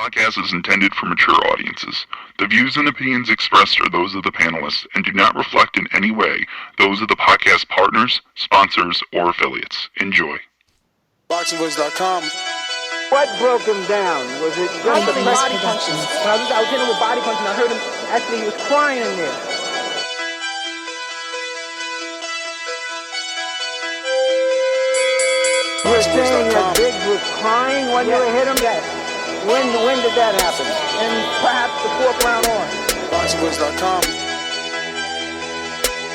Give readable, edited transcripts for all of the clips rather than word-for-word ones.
podcast is intended for mature audiences. The views and opinions expressed are those of the panelists and do not reflect in any way those of the podcast partners, sponsors, or affiliates. Enjoy. BoxingVoice.com. What broke him down? Was it just the body punching? When I was hitting him with body punching, I heard him, actually he was crying in there. You were saying that Biggs was crying when you hit him? Yes. When did that happen? And perhaps the fourth round on? BoxingVoice.com.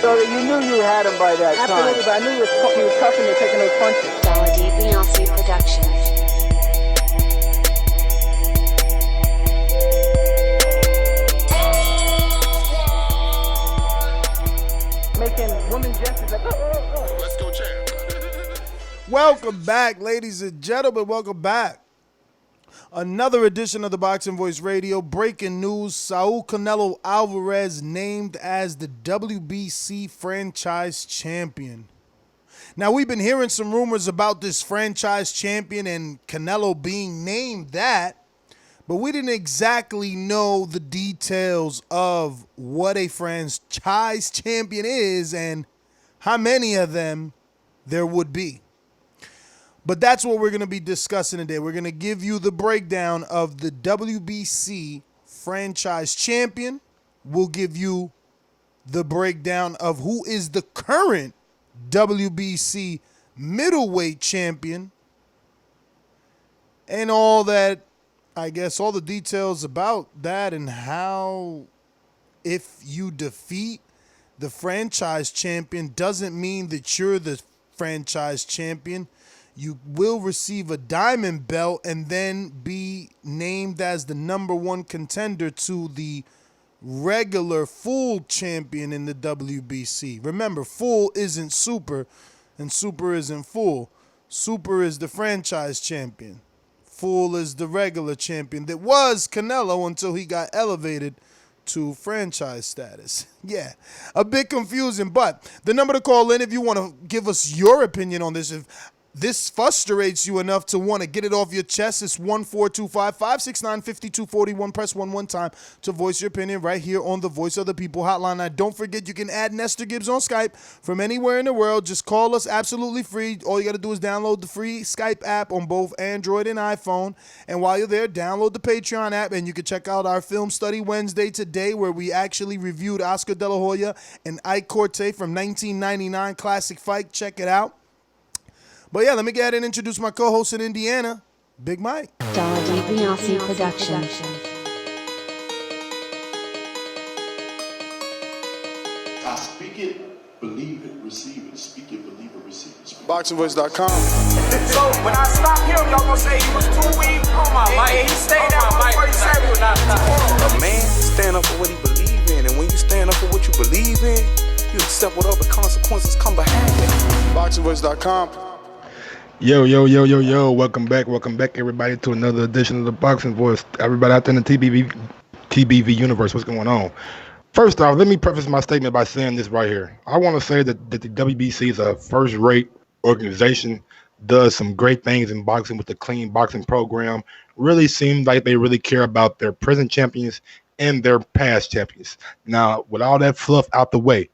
So that you knew you had him by that time? Absolutely, but I knew he was tough and you're taking those punches. WBC Productions. Making women gestures like, oh. Let's go, champ. Welcome back, ladies and gentlemen. Welcome back. Another edition of the Boxing Voice Radio. Breaking news: Saul Canelo Alvarez named as the WBC franchise champion. Now, we've been hearing some rumors about this franchise champion and Canelo being named that, but we didn't exactly know the details of what a franchise champion is and how many of them there would be. But that's what we're going to be discussing today. We're going to give you the breakdown of the WBC franchise champion. We'll give you the breakdown of who is the current WBC middleweight champion and all that, I guess, all the details about that and how if you defeat the franchise champion doesn't mean that you're the franchise champion. You will receive a diamond belt and then be named as the number one contender to the regular full champion in the WBC. Remember, full isn't super and super isn't full. Super is the franchise champion. Full is the regular champion that was Canelo until he got elevated to franchise status. Yeah, a bit confusing, but the number to call in if you want to give us your opinion on this, if this frustrates you enough to want to get it off your chest, it's 1-425-569-5241. Press 1 time to voice your opinion right here on the Voice of the People hotline. Now, don't forget you can add Nestor Gibbs on Skype from anywhere in the world. Just call us absolutely free. All you got to do is download the free Skype app on both Android and iPhone. And while you're there, download the Patreon app and you can check out our Film Study Wednesday today where we actually reviewed Oscar De La Hoya and Ike Corte from 1999 classic fight. Check it out. But yeah, let me go ahead and introduce my co-host in Indiana, Big Mike. WBC Productions. I speak it, believe it, receive it. Speak it, believe it, receive it. BoxingVoice.com. So when I stop him, y'all gonna say he was too weak. Oh my mic. He stayed at 147. A man stand up for what he believe in, and when you stand up for what you believe in, you accept whatever consequences come behind it. BoxingVoice.com. Yo, welcome back, everybody, to another edition of the Boxing Voice. Everybody out there in the TBV universe, what's going on? First off, let me preface my statement by saying this right here. I want to say that the WBC is a first-rate organization, does some great things in boxing with the clean boxing program, really seems like they really care about their present champions and their past champions. Now, with all that fluff out the way,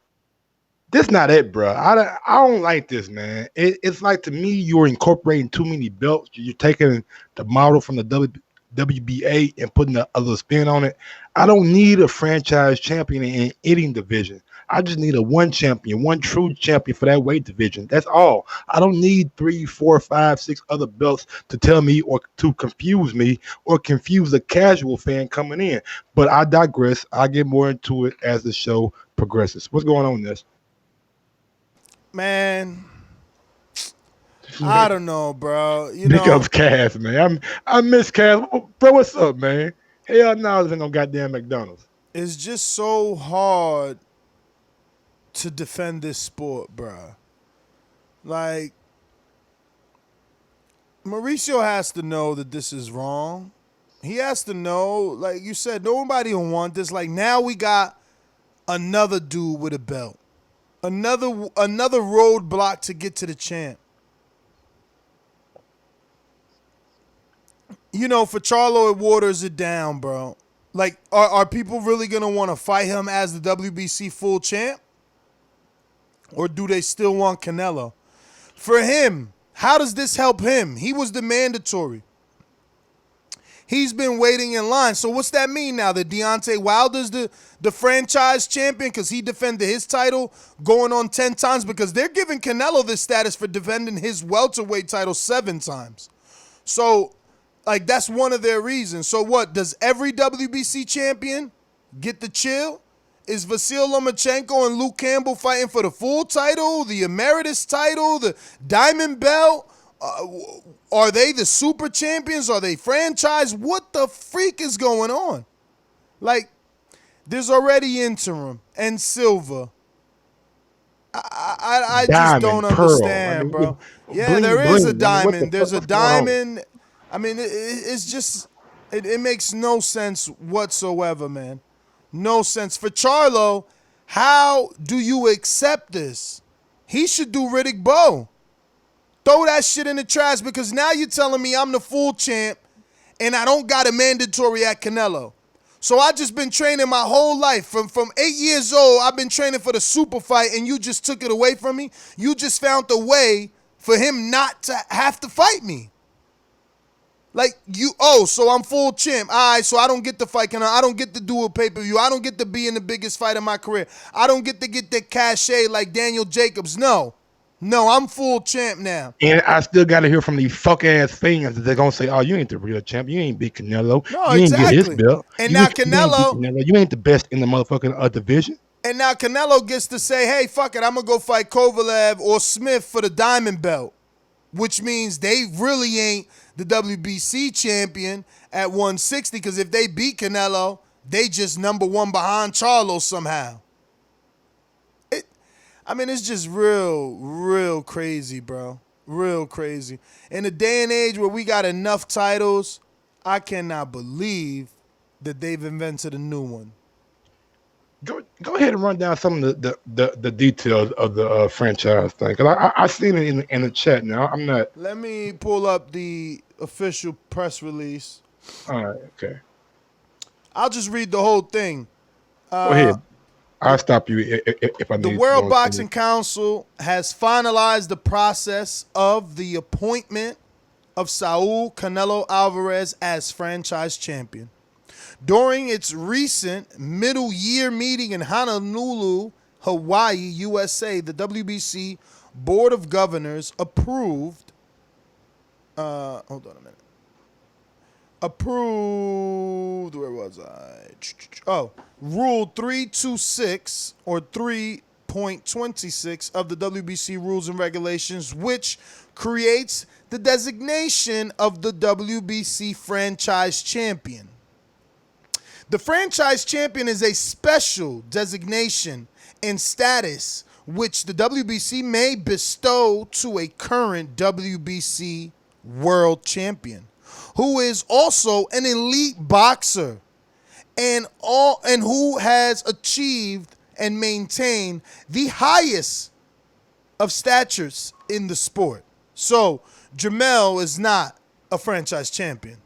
this not it, bro. I don't like this, man. It's like, to me, you're incorporating too many belts. You're taking the model from the WBA and putting a other spin on it. I don't need a franchise champion in any division. I just need a one champion, one true champion for that weight division. That's all. I don't need 3, 4, 5, 6 other belts to tell me or to confuse me or confuse a casual fan coming in. But I digress. I'll get more into it as the show progresses. What's going on, this? Man, I don't know, bro. Big ups Cass, man. I miss Cass. Bro, what's up, man? Hell no, I was in no goddamn McDonald's. It's just so hard to defend this sport, bro. Like, Mauricio has to know that this is wrong. He has to know, like you said, nobody will want this. Like, now we got another dude with a belt. Another roadblock to get to the champ. for Charlo, it waters it down, bro. Like, are people really going to want to fight him as the WBC full champ? Or do they still want Canelo? For him, how does this help him? He was the mandatory. He's been waiting in line. So what's that mean now? That Deontay Wilder's the franchise champion because he defended his title going on 10 times? Because they're giving Canelo this status for defending his welterweight title 7 times. So, like, that's one of their reasons. So what? Does every WBC champion get the chill? Is Vasyl Lomachenko and Luke Campbell fighting for the full title, the emeritus title, the diamond belt? Are they the super champions? Are they franchise? What the freak is going on? Like, there's already interim and silver. I just don't understand, bro. Yeah, there is a diamond. There's a diamond. I mean, it's just, it makes no sense whatsoever, man. No sense. For Charlo, how do you accept this? He should do Riddick Bowe. Throw that shit in the trash because now you're telling me I'm the full champ and I don't got a mandatory at Canelo. So I just been training my whole life. From 8 years old, I've been training for the super fight and you just took it away from me. You just found a way for him not to have to fight me. Like, so I'm full champ. All right, so I don't get to fight Canelo. I don't get to do a pay-per-view. I don't get to be in the biggest fight of my career. I don't get to get that cachet like Daniel Jacobs. No, I'm full champ now. And I still got to hear from these fuck-ass fans that they're going to say, oh, you ain't the real champ. You ain't beat Canelo. No, you exactly. ain't get his belt. And now Canelo. You ain't the best in the motherfucking division. And now Canelo gets to say, hey, fuck it, I'm going to go fight Kovalev or Smith for the diamond belt, which means they really ain't the WBC champion at 160 because if they beat Canelo, they just number 1 behind Charlo somehow. It's just real crazy, bro. Real crazy. In a day and age where we got enough titles, I cannot believe that they've invented a new one. Go ahead and run down some of the details of the franchise thing. Cause I seen it in the chat now. I'm not. Let me pull up the official press release. All right, okay. I'll just read the whole thing. Go ahead. I'll stop you if I need to. The World Boxing Council has finalized the process of the appointment of Saul Canelo Alvarez as franchise champion. During its recent middle-year meeting in Honolulu, Hawaii, USA, the WBC Board of Governors approved. Hold on a minute. Approved. Where was I? Rule 326 or 3.26 of the WBC Rules and Regulations, which creates the designation of the WBC franchise champion. The franchise champion is a special designation and status which the WBC may bestow to a current WBC world champion who is also an elite boxer and who has achieved and maintained the highest of statures in the sport. So Jermall is not a franchise champion.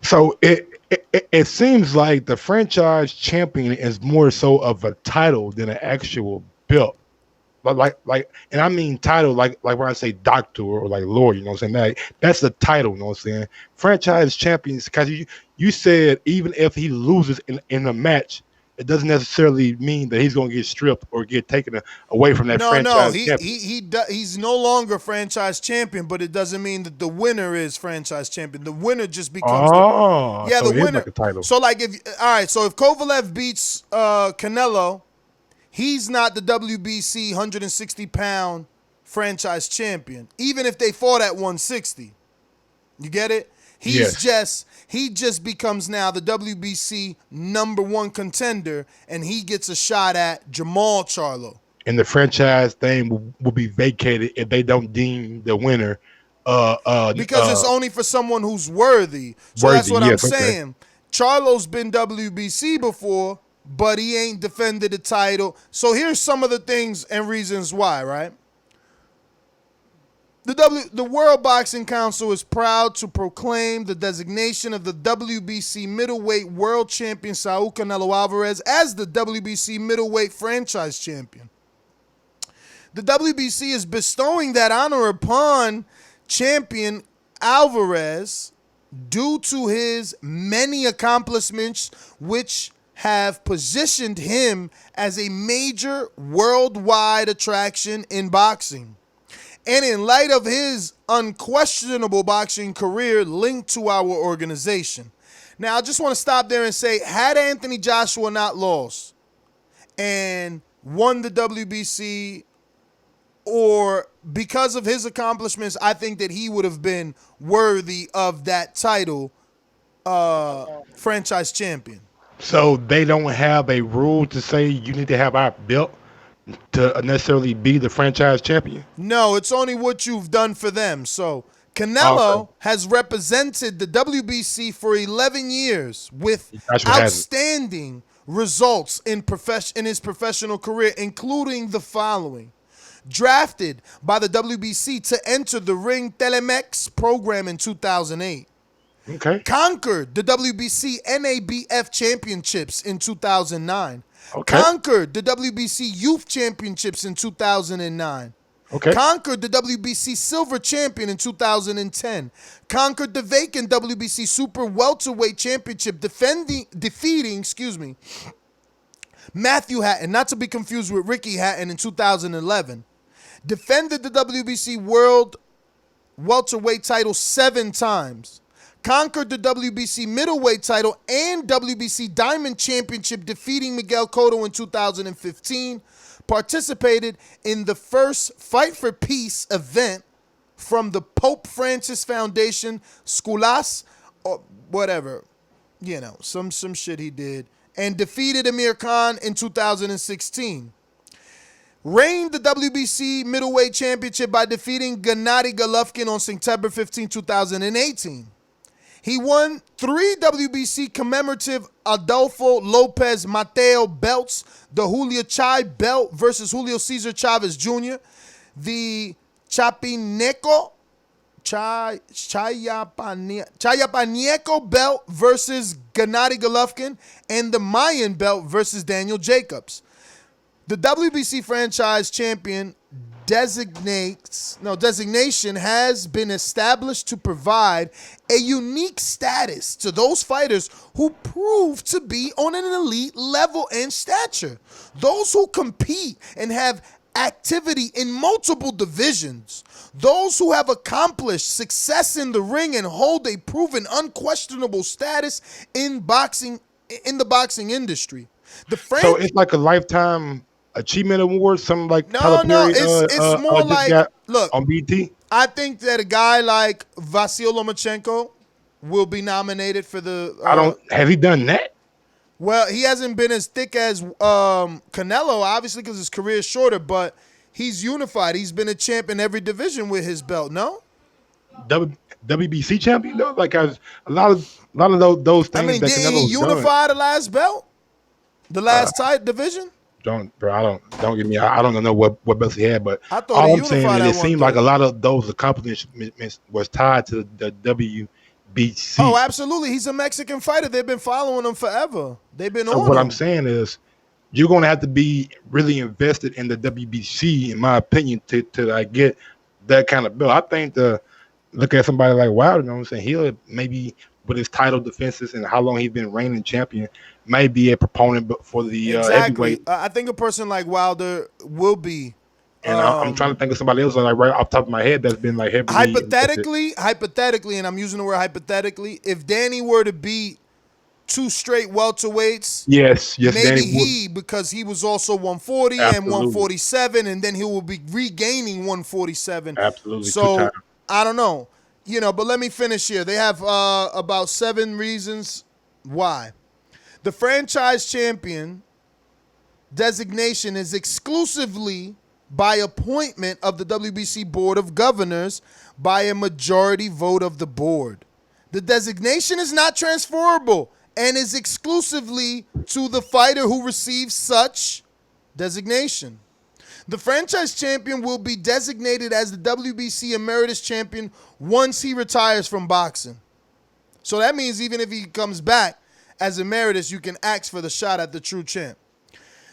So it seems like the franchise champion is more so of a title than an actual belt. Like, and I mean title, like when I say doctor or like lawyer, you know what I'm saying? That's the title, you know what I'm saying? Franchise champions, because you said even if he loses in a match, it doesn't necessarily mean that he's going to get stripped or get taken away from that franchise champion. He's no longer franchise champion, but it doesn't mean that the winner is franchise champion. The winner just becomes the winner. Like a title. So like if Kovalev beats Canelo, he's not the WBC 160-pound franchise champion, even if they fought at 160. You get it? He just becomes now the WBC #1 contender, and he gets a shot at Jermall Charlo. And the franchise thing will be vacated if they don't deem the winner. Because it's only for someone who's worthy. So that's what I'm saying. Charlo's been WBC before, but he ain't defended the title. So here's some of the things and reasons why, right? The World Boxing Council is proud to proclaim the designation of the WBC middleweight world champion Saul Canelo Alvarez as the WBC middleweight franchise champion. The WBC is bestowing that honor upon champion Alvarez due to his many accomplishments, which have positioned him as a major worldwide attraction in boxing. And in light of his unquestionable boxing career linked to our organization. Now, I just want to stop there and say, had Anthony Joshua not lost and won the WBC, or because of his accomplishments, I think that he would have been worthy of that title, franchise champion. So they don't have a rule to say you need to have our belt to necessarily be the franchise champion? No, it's only what you've done for them. So Canelo has represented the WBC for 11 years with outstanding results in his professional career, including the following. Drafted by the WBC to enter the Ring Telemex program in 2008. Okay. Conquered the WBC NABF championships in 2009. Okay. Conquered the WBC Youth Championships in 2009. Okay. Conquered the WBC Silver Champion in 2010. Conquered the vacant WBC Super Welterweight Championship, defeating Matthew Hatton, not to be confused with Ricky Hatton, in 2011. Defended the WBC World Welterweight title 7 times. Conquered the WBC middleweight title and WBC Diamond Championship, defeating Miguel Cotto in 2015. Participated in the first Fight for Peace event from the Pope Francis Foundation, Skulas, or whatever, some shit he did, and defeated Amir Khan in 2016. Reigned the WBC middleweight championship by defeating Gennady Golovkin on September 15, 2018. He won 3 WBC commemorative Adolfo Lopez Mateo belts, the Julio Chai belt versus Julio Cesar Chavez Jr., the Chayapaneco belt versus Gennady Golovkin, and the Mayan belt versus Daniel Jacobs. The WBC franchise champion designation has been established to provide a unique status to those fighters who prove to be on an elite level and stature. Those who compete and have activity in multiple divisions. Those who have accomplished success in the ring and hold a proven, unquestionable status in the boxing industry. So it's like a lifetime achievement award, something like no, it's more like, look, on BT. I think that a guy like Vasyl Lomachenko will be nominated for the. Have he done that? Well, he hasn't been as thick as Canelo, obviously, because his career is shorter. But he's unified. He's been a champ in every division with his belt. No. WBC champion though, like a lot of those things. I mean, that did he unify the last belt, the last division? Don't get me. I don't know what belts he had, but I thought all I'm saying is it seemed like a lot of those accomplishments was tied to the WBC. Oh, absolutely. He's a Mexican fighter. They've been following him forever. They've been on what him. I'm saying is you're going to have to be really invested in the WBC, in my opinion, to get that kind of belt. I think look at somebody like Wilder, you know what I'm saying? He'll maybe, with his title defenses and how long he's been reigning champion, may be a proponent for the heavyweight. I think a person like Wilder will be. And I'm trying to think of somebody else like right off the top of my head that's been like heavily. Hypothetically, and I'm using the word hypothetically, if Danny were to beat 2 straight welterweights, yes, maybe because he was also 140 and 147, and then he will be regaining 147. Absolutely. So I don't know, but let me finish here. They have about 7 reasons why. The franchise champion designation is exclusively by appointment of the WBC Board of Governors by a majority vote of the board. The designation is not transferable and is exclusively to the fighter who receives such designation. The franchise champion will be designated as the WBC Emeritus Champion once he retires from boxing. So that means even if he comes back as emeritus, you can ask for the shot at the true champ.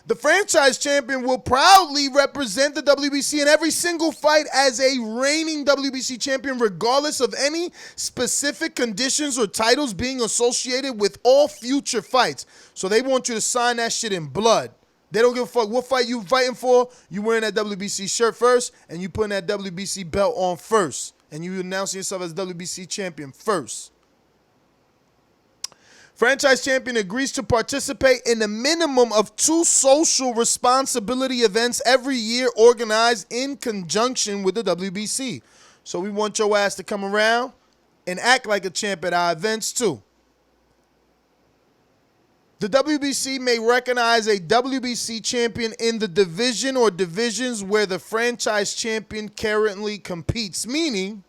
The franchise champion will proudly represent the WBC in every single fight as a reigning WBC champion, regardless of any specific conditions or titles being associated with all future fights. So they want you to sign that shit in blood. They don't give a fuck what fight you fighting for. You wearing that WBC shirt first, and you putting that WBC belt on first, and you announcing yourself as WBC champion first. Franchise champion agrees to participate in a minimum of 2 social responsibility events every year organized in conjunction with the WBC. So we want your ass to come around and act like a champ at our events too. The WBC may recognize a WBC champion in the division or divisions where the franchise champion currently competes, meaning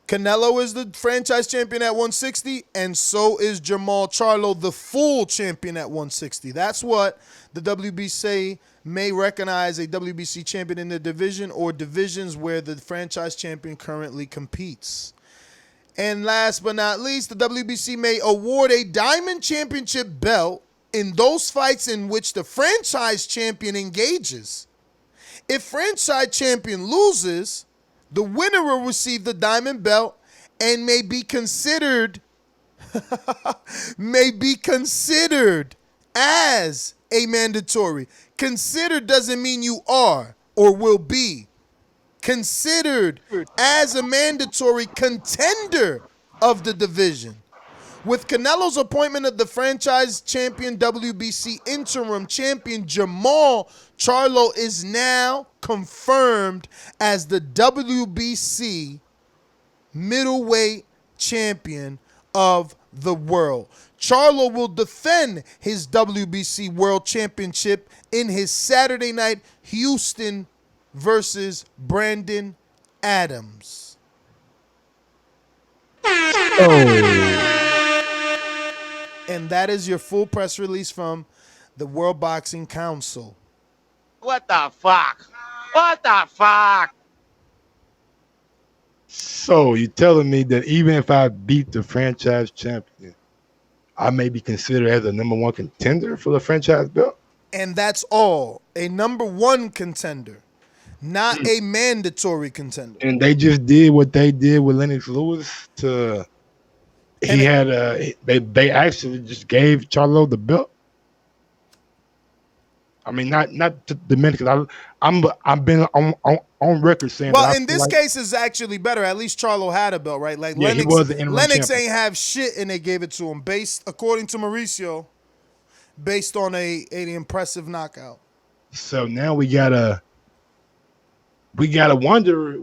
Canelo is the franchise champion at 160, and so is Jermall Charlo, the full champion at 160. That's what the WBC may recognize a WBC champion in the division or divisions where the franchise champion currently competes. And last but not least, the WBC may award a Diamond Championship belt in those fights in which the franchise champion engages. If franchise champion loses, the winner will receive the Diamond belt and may be considered as a mandatory. Considered doesn't mean you are or will be. Considered as a mandatory contender of the division. With Canelo's appointment of the franchise champion WBC interim champion, Jermall Charlo is now confirmed as the WBC middleweight champion of the world. Charlo will defend his WBC World Championship in his Saturday night Houston versus Brandon Adams. And that is your full press release from the World Boxing Council. What the fuck? What the fuck? So you're telling me that even if I beat the franchise champion, I may be considered as a number 1 contender for the franchise belt? And that's all. A number 1 contender, not a mandatory contender. And they just did what they did with Lennox Lewis to... They actually just gave Charlo the belt. I mean, not to diminish, because I've been on record saying. Well, in this case, it's actually better. At least Charlo had a belt, right? Like yeah, Lennox, he was the interim Lennox champion. ain't have shit, and they gave it to him according to Mauricio, based on an impressive knockout. So now we gotta wonder,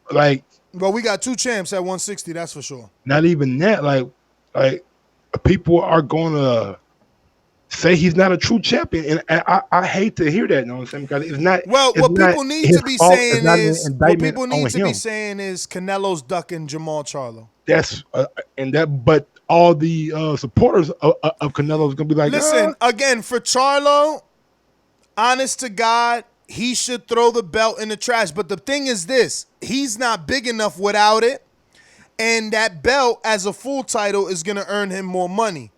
like. Well, we got 2 champs at 160, that's for sure. Not even that, like people are gonna say he's not a true champion, and I hate to hear that. You know what I'm saying? Because it's not. Well, what people need to be saying is Canelo's ducking Jermall Charlo. That's but all the supporters of Canelo is gonna be like, listen, again, for Charlo, honest to God, he should throw the belt in the trash. But the thing is this, he's not big enough without it. And that belt as a full title is going to earn him more money.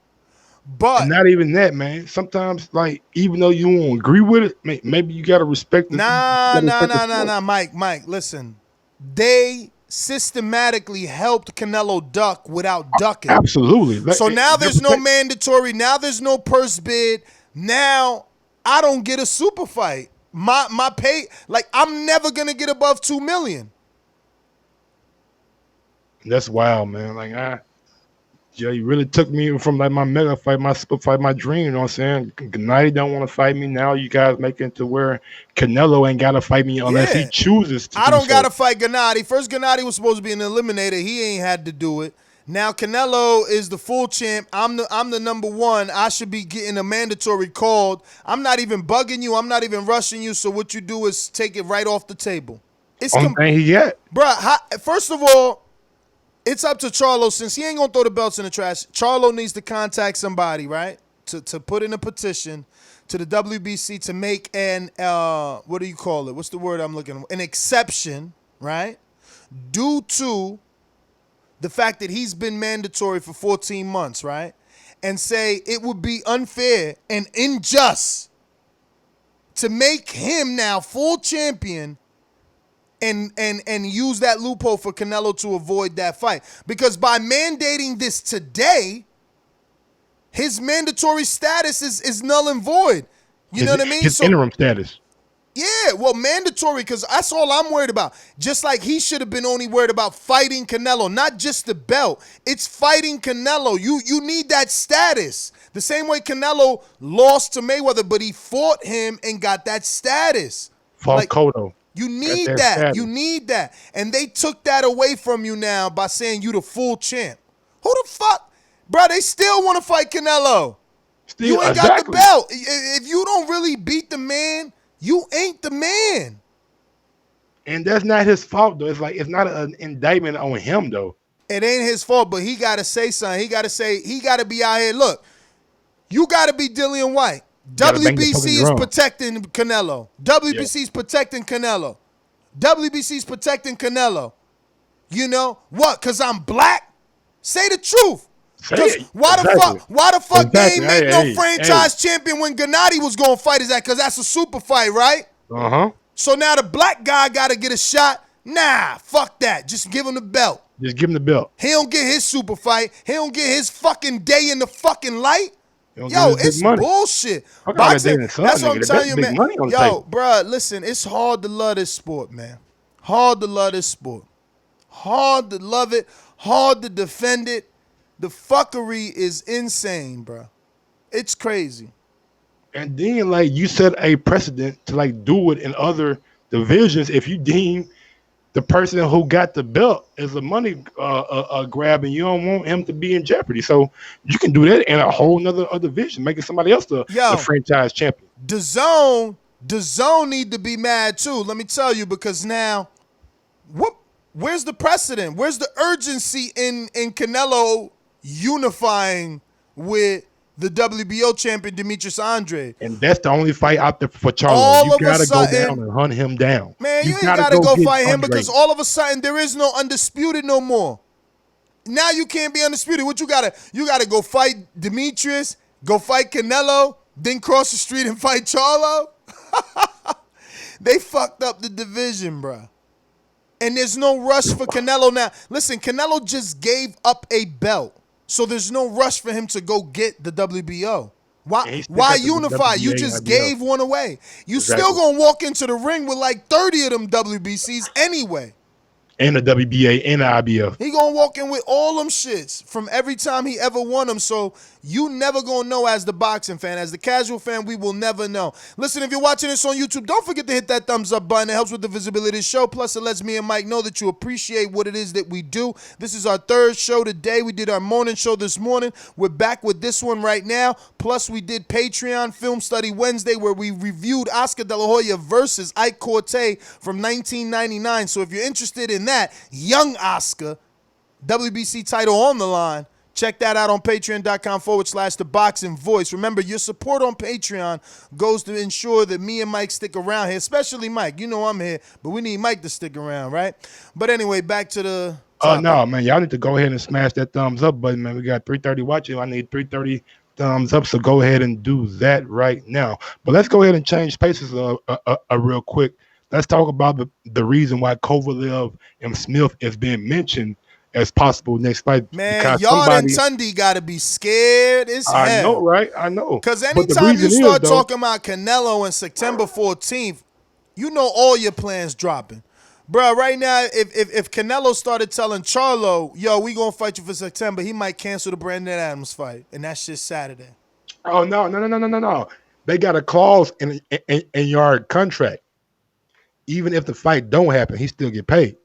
But and not even that, man. Sometimes, like, even though you won't agree with it, maybe you got to respect it. Nah, Mike, listen. They systematically helped Canelo duck without ducking. Absolutely. So now there's no mandatory. Now there's no purse bid. Now I don't get a super fight. My pay, like, I'm never gonna get above $2 million. That's wild, man. Like, you really took me from like my mega fight, my super fight, my dream. You know what I'm saying? Gennady don't want to fight me now. You guys make it to where Canelo ain't gotta fight me unless he chooses to. I don't gotta fight Gennady. First, Gennady was supposed to be an eliminator. He ain't had to do it. Now Canelo is the full champ. I'm the number 1. I should be getting a mandatory called. I'm not even bugging you. I'm not even rushing you. So what you do is take it right off the table. It's only he got. Bruh, first of all, it's up to Charlo. Since he ain't gonna throw the belts in the trash, Charlo needs to contact somebody, right? to put in a petition to the WBC to make an what do you call it? What's the word I'm looking for? An exception, right? Due to the fact that he's been mandatory for 14 months, right? And say it would be unfair and unjust to make him now full champion and use that loophole for Canelo to avoid that fight. Because by mandating this today, his mandatory status is null and void. You know what I mean? His interim status. Yeah, well, mandatory, because that's all I'm worried about. Just like he should have been only worried about fighting Canelo, not just the belt. It's fighting Canelo. You need that status. The same way Canelo lost to Mayweather, but he fought him and got that status. Fought Cotto. You need that. Status. You need that. And they took that away from you now by saying you the full champ. Who the fuck? Bro, they still want to fight Canelo. You ain't got the belt. If you don't really beat the man, you ain't the man. And that's not his fault, though. It's like it's not an indictment on him, though. It ain't his fault, but he got to say something. He got to be out here. Look, you got to be Dillian White. WBC is protecting Canelo. WBC is protecting Canelo. WBC is protecting Canelo. You know what? Because I'm black? Say the truth. Why the fuck they ain't make no franchise champion when Gennady was going to fight his ass? Because that's a super fight, right? Uh-huh. So now the black guy got to get a shot? Nah, fuck that. Just give him the belt. Just give him the belt. He don't get his super fight. He don't get his fucking day in the fucking light. Yo, it's bullshit. Boxing, that's what I'm telling you, man. Yo, bro, listen, it's hard to love this sport, man. Hard to love this sport. Hard to love it. Hard to defend it. The fuckery is insane, bro. It's crazy. And then, like, you set a precedent to, like, do it in other divisions if you deem the person who got the belt is a money grab and you don't want him to be in jeopardy. So you can do that in a whole nother division, making somebody else the franchise champion. Dazn need to be mad, too. Let me tell you, because now, where's the precedent? Where's the urgency in Canelo unifying with the WBO champion Demetrius Andre? And that's the only fight out there for Charlo. You gotta go down and hunt him down. Man, you ain't gotta go fight him because all of a sudden there is no undisputed no more. Now you can't be undisputed. What you gotta go fight Demetrius, go fight Canelo, then cross the street and fight Charlo? They fucked up the division, bro. And there's no rush for Canelo now. Listen, Canelo just gave up a belt. So there's no rush for him to go get the WBO. Why unify? You just gave one away. You still gonna walk into the ring with like 30 of them WBCs anyway. And the WBA and the IBF. He gonna walk in with all them shits from every time he ever won them. So you never gonna know as the boxing fan. As the casual fan, we will never know. Listen, if you're watching this on YouTube, don't forget to hit that thumbs up button. It helps with the visibility of the show. Plus, it lets me and Mike know that you appreciate what it is that we do. This is our third show today. We did our morning show this morning. We're back with this one right now. Plus, we did Patreon Film Study Wednesday where we reviewed Oscar De La Hoya versus Ike Corte from 1999. So if you're interested in that, young Oscar, WBC title on the line, check that out on patreon.com/The Boxing Voice. Remember, your support on Patreon goes to ensure that me and Mike stick around here, especially Mike. You know I'm here, but we need Mike to stick around, right? But anyway, back to the... no, man, y'all need to go ahead and smash that thumbs up button, man. We got 330 watching. I need 330 thumbs up, so go ahead and do that right now. But let's go ahead and change paces real quick. Let's talk about the reason why Kovalev and Smith is being mentioned as possible next fight. Man, Yard and Tundi got to be scared as hell. I know, right? I know. Because anytime you start talking about Canelo on September 14th, you know all your plans dropping. Bro, right now, if Canelo started telling Charlo, yo, we going to fight you for September, he might cancel the Brandon Adams fight. And that's just Saturday. Oh, no. They got a clause in Yard contract. Even if the fight don't happen, he still get paid.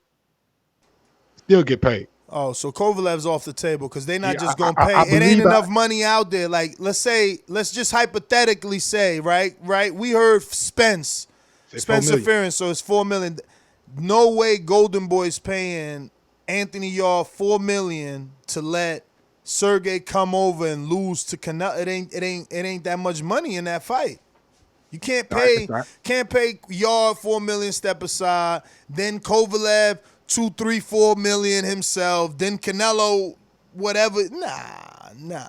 Oh, so Kovalev's off the table because they're not just going to pay. It ain't enough money out there. Like, let's just hypothetically say, right? We heard Spencer Fearon, so it's $4 million. No way Golden Boy's paying Anthony Yarde $4 million to let Sergey come over and lose to Canelo, it ain't that much money in that fight. You can't pay Yard $4 million step aside, then Kovalev 2, 3, 4 million himself, then Canelo whatever. Nah.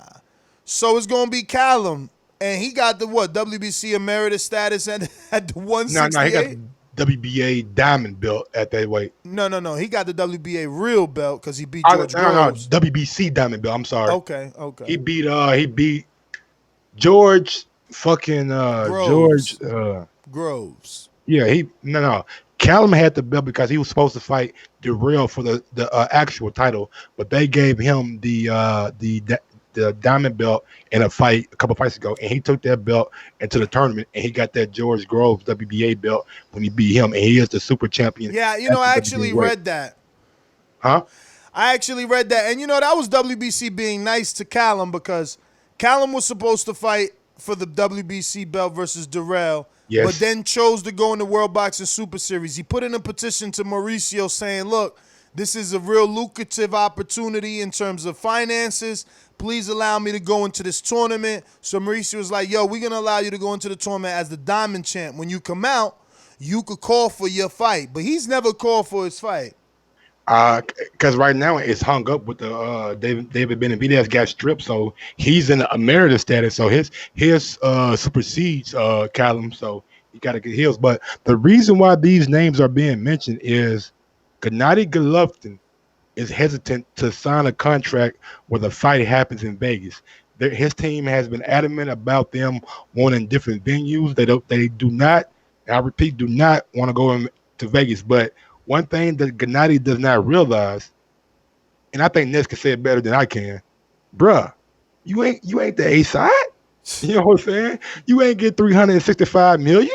So it's gonna be Callum, and he got the WBC emeritus status at the 168. No, he got the WBA diamond belt at that weight. No. He got the WBA real belt because he beat George Groves. No, WBC diamond belt. I'm sorry. Okay. He beat George fucking Groves. George Groves. Yeah, Callum had the belt because he was supposed to fight Durrell for the actual title, but they gave him the diamond belt in a fight a couple fights ago, and he took that belt into the tournament, and he got that George Groves WBA belt when he beat him, and he is the super champion. Yeah, I actually read that. Huh? I actually read that, and that was WBC being nice to Callum because Callum was supposed to fight for the WBC belt versus Durrell. Yes. But then chose to go in the World Boxing Super Series. He put in a petition to Mauricio saying, look, this is a real lucrative opportunity in terms of finances. Please allow me to go into this tournament. So Mauricio was like, yo, we're going to allow you to go into the tournament as the Diamond Champ. When you come out, you could call for your fight. But he's never called for his fight. Because right now it's hung up with the David Benavidez got stripped, so he's in the emeritus status. So his supersedes Callum, so he got to get heels. But the reason why these names are being mentioned is Gennady Golovkin is hesitant to sign a contract where the fight happens in Vegas. His team has been adamant about them wanting different venues. They do not, I repeat, do not want to go to Vegas, but one thing that Gennady does not realize, and I think Ness can say it better than I can, bruh, you ain't the A side. You know what I'm saying? You ain't get $365 million.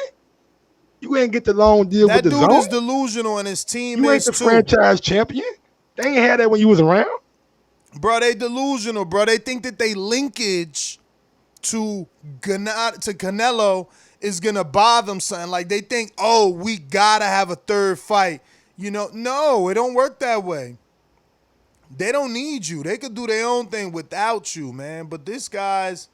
You ain't get the loan deal with the zone. That dude is delusional, and his team you ain't the franchise champion. They ain't had that when you was around. Bro, they delusional, bro. They think that they linkage to Canelo is gonna buy them something. Like they think, oh, we gotta have a third fight. No, it don't work that way. They don't need you. They could do their own thing without you, man. But this guy's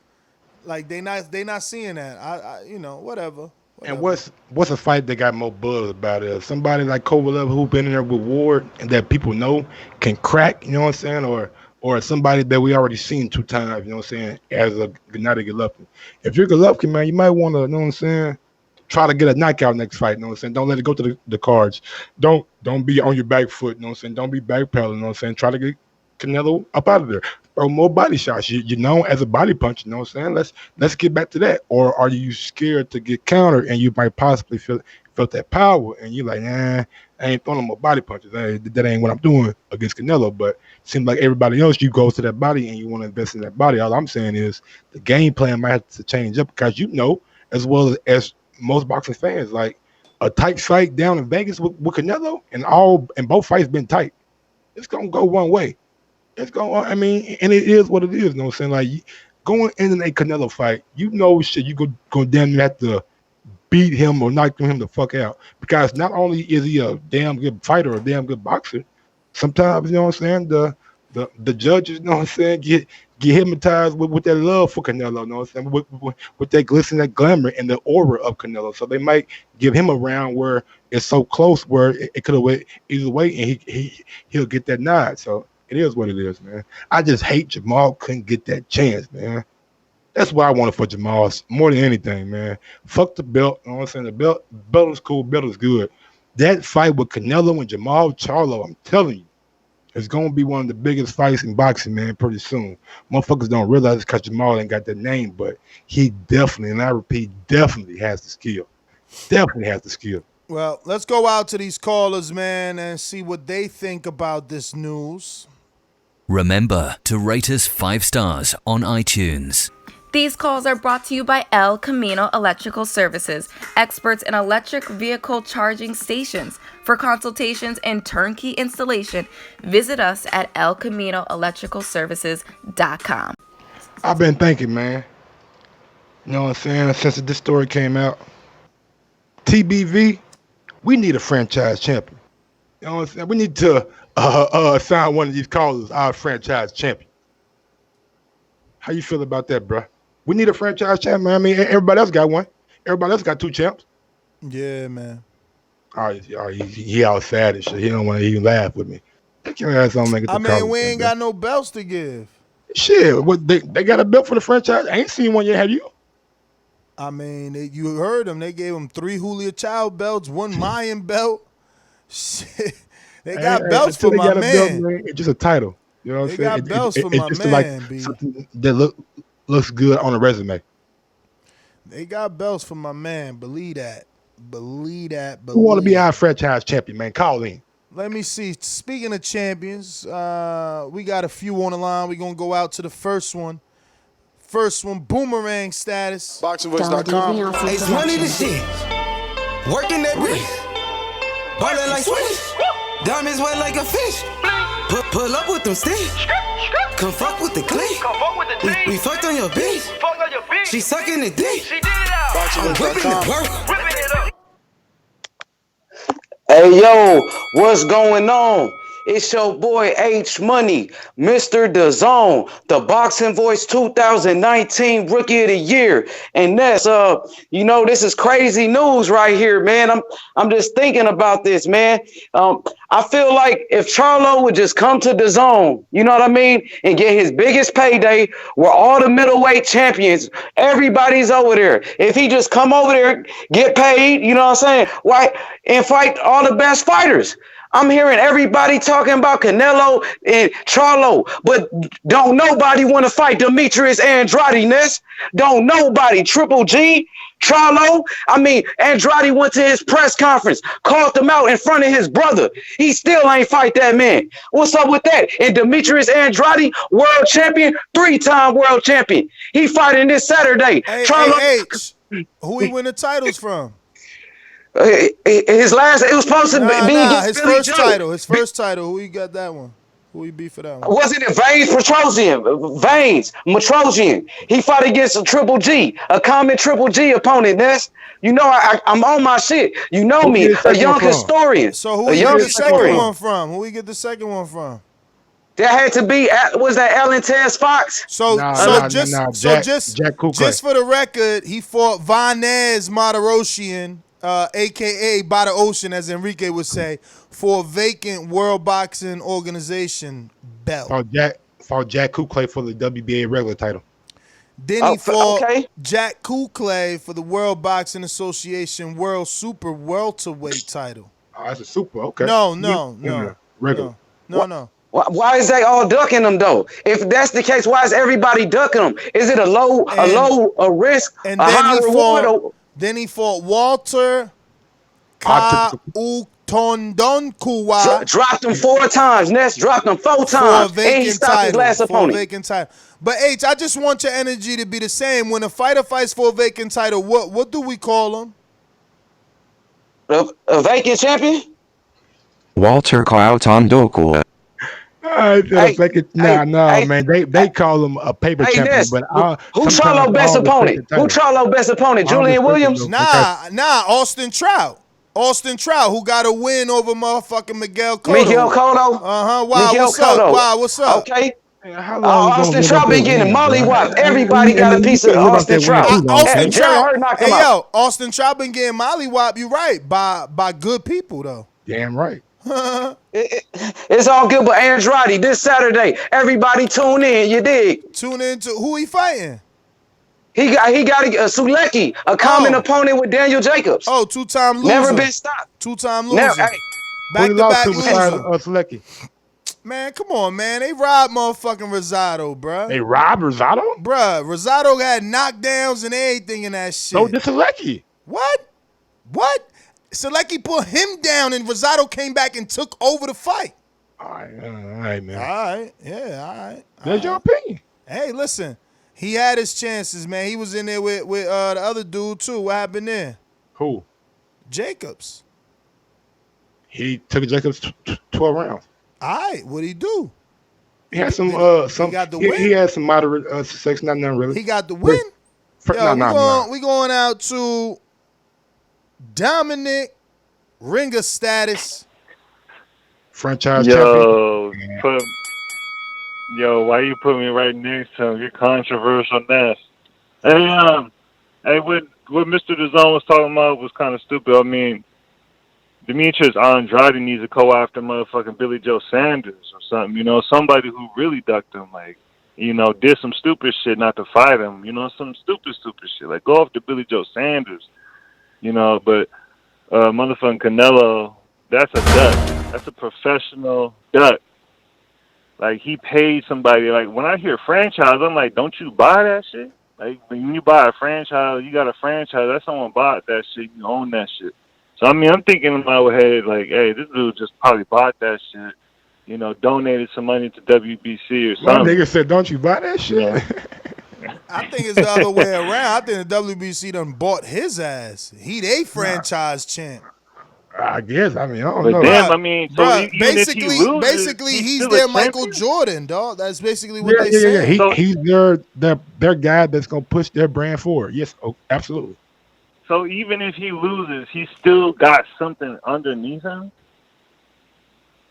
like they not seeing that. I whatever. And what's a fight that got more buzz about it? Somebody like Kovalev who been in there with Ward and that people know can crack, you know what I'm saying? Or somebody that we already seen 2 times, you know what I'm saying, as a Gennady Golovkin. If you're Golovkin, man, you might want to, you know what I'm saying, try to get a knockout next fight, you know what I'm saying? Don't let it go to the cards. Don't be on your back foot, you know what I'm saying? Don't be backpedaling, you know what I'm saying? Try to get Canelo up out of there. Throw more body shots. You're known as a body puncher, you know what I'm saying? Let's get back to that. Or are you scared to get countered and you might possibly felt that power and you're like, nah, I ain't throwing more body punches. That ain't what I'm doing against Canelo. But it seems like everybody else, you go to that body and you want to invest in that body. All I'm saying is the game plan might have to change up because as well as most boxing fans, like a tight fight down in Vegas with Canelo and both fights been tight. It's gonna go one way. It's going. I mean, and it is what it is. You know what I'm saying? Like going in a Canelo fight, shit. You go damn near have to beat him or knock him the fuck out because not only is he a damn good fighter or a damn good boxer, sometimes you know what I'm saying. The judges, you know what I'm saying, get hypnotized with that love for Canelo. You know what I'm saying? With that glisten, that glamour, and the aura of Canelo. So they might give him a round where it's so close where it could have went either way, and he'll get that nod. So. It is what it is, man. I just hate Jermall couldn't get that chance, man. That's what I wanted for Jermall more than anything, man. Fuck the belt. You know what I'm saying? The belt is cool. Belt is good. That fight with Canelo and Jermall Charlo, I'm telling you, it's going to be one of the biggest fights in boxing, man, pretty soon. Motherfuckers don't realize it's because Jermall ain't got that name, but he definitely, and I repeat, definitely has the skill. Definitely has the skill. Well, let's go out to these callers, man, and see what they think about this news. Remember to rate us 5 stars on iTunes. These calls are brought to you by El Camino Electrical Services, experts in electric vehicle charging stations. For consultations and turnkey installation, visit us at elcaminoelectricalservices.com. I've been thinking, man. You know what I'm saying? Since this story came out, TBV, we need a franchise champion. You know what I'm saying? We need to sign one of these callers our franchise champion. How you feel about that, bro? We need a franchise champ, man. I mean, everybody else got one. Everybody else got 2 champs. Yeah, man. He all sad and shit. He don't want to even laugh with me. Get your ass on, man. I mean, we ain't got no belts to give. Shit, what they got a belt for the franchise? I ain't seen one yet. Have you? I mean, you heard them. They gave him 3 Julia Child belts, 1 Mayan belt. Shit, they got belts for my man. Belt, it's just a title. You know what I'm saying? They got belts for my just man. Like something that looks good on a resume. They got belts for my man. Believe that. Believe that. Who want to be our franchise champion, man? Call in. Let me see. Speaking of champions, we got a few on the line. We're going to go out to the first one. First one, boomerang status. BoxingVoice.com. It's money to shit. Working that wrist. Ballin' like Swiss. Diamonds wet like a fish. Pull up with them sticks. Come fuck with the clique. We fucked on your bitch. She sucking the dick. I'm whipping the work. Hey yo, what's going on? It's your boy H Money, Mr. Dazn, the Boxing Voice 2019 Rookie of the Year. And that's this is crazy news right here, man. I'm just thinking about this, man. I feel like if Charlo would just come to Dazn, you know what I mean, and get his biggest payday where all the middleweight champions, everybody's over there. If he just come over there, get paid, you know what I'm saying? Why and fight all the best fighters. I'm hearing everybody talking about Canelo and Charlo, but don't nobody want to fight Demetrius Andrade, Ness. Don't nobody. Triple G, Charlo. I mean, Andrade went to his press conference, called him out in front of his brother. He still ain't fight that man. What's up with that? And Demetrius Andrade, world champion, 3-time world champion. He fighting this Saturday. Charlo. Who he win the titles from? His last, it was supposed to be his first title. His first title. Who you got that one? Who you beat for that one? Wasn't it Veins Matrosian? He fought against a Triple G, a common Triple G opponent. Ness, you know I'm on my shit. You know me, a young historian. So who you get the second one from? Who we get the second one from? That had to be. Was that Alan Tez Fox? Just for the record, he fought Vanez Martirosyan. AKA by the ocean, as Enrique would say, for a vacant World Boxing Organization belt. Fought Jack Kuklay for the WBA regular title. Then he fought Jack Kuklay for the World Boxing Association World Super Welterweight title. Oh, that's a super. Okay. No. Regular. No. Why is they all ducking them though? If that's the case, why is everybody ducking them? Is it a low risk, and a high reward? Then he fought Walter Kautondonkua. Dropped him 4 times. Ness dropped him 4 times. And he stopped his last opponent. Vacant title. But H, I just want your energy to be the same. When a fighter fights for a vacant title, what do we call him? A vacant champion? Walter Kautondonkua. Man. They call him a paper champion, but who Charlo best opponent? Who Charlo best opponent? Julian Williams? Nah, Austin Trout. Austin Trout, who got a win over motherfucking Miguel Cotto. Miguel Cotto? Wow, what's up? Okay. Austin Trout been getting mollywopped. Everybody got a piece of Austin Trout. Austin Trout been getting mollywopped. You right, by good people though. Damn right. It's all good, but Andrade this Saturday, everybody tune in. You dig? Tune in to who he fighting? He got a Sulecki, a common opponent with Daniel Jacobs. 2-time loser. Never been stopped. 2-time loser. Back-to-back loser. Man, come on, man. They robbed motherfucking Rosado, bruh. They robbed Rosado? Bruh, Rosado had knockdowns and everything in that shit. So did Sulecki. What? Sulecki put him down and Rosado came back and took over the fight. All right, man. All right. That's your opinion. Hey, listen. He had his chances, man. He was in there with the other dude, too. What happened there? Who? Jacobs. He took Jacobs 12 rounds. All right. What'd he do? He had some. He got the win? He had some moderate success. Not really. He got the win? We going out to Dominic Ringer status. Franchise champion. Yo, why you put me right next to him? You're controversial nest. Hey, what Mr. Dazn was talking about was kind of stupid. I mean, Demetrius Andrade needs to go after motherfucking Billy Joe Sanders or something. You know, somebody who really ducked him, like, you know, did some stupid shit not to fight him. You know, some stupid shit. Like, go after Billy Joe Sanders. You know, but motherfucking Canelo, that's a duck. That's a professional duck. Like, he paid somebody. Like, when I hear franchise, I'm like, don't you buy that shit? Like, when you buy a franchise, you got a franchise. That's someone bought that shit. You own that shit. So, I mean, I'm thinking in my head, like, hey, this dude just probably bought that shit. You know, donated some money to WBC or something. My nigga said, don't you buy that shit? Yeah. I think it's the other way around. I think the WBC done bought his ass. He they franchise champ. I guess. I mean, I don't But know. damn, I mean, so Bruh, even if he loses, basically, he's still their a Michael champion? Jordan, dog. That's basically what Yeah, they yeah, say. yeah. He's their guy that's gonna push their brand forward. Yes, absolutely. So even if he loses, he still got something underneath him?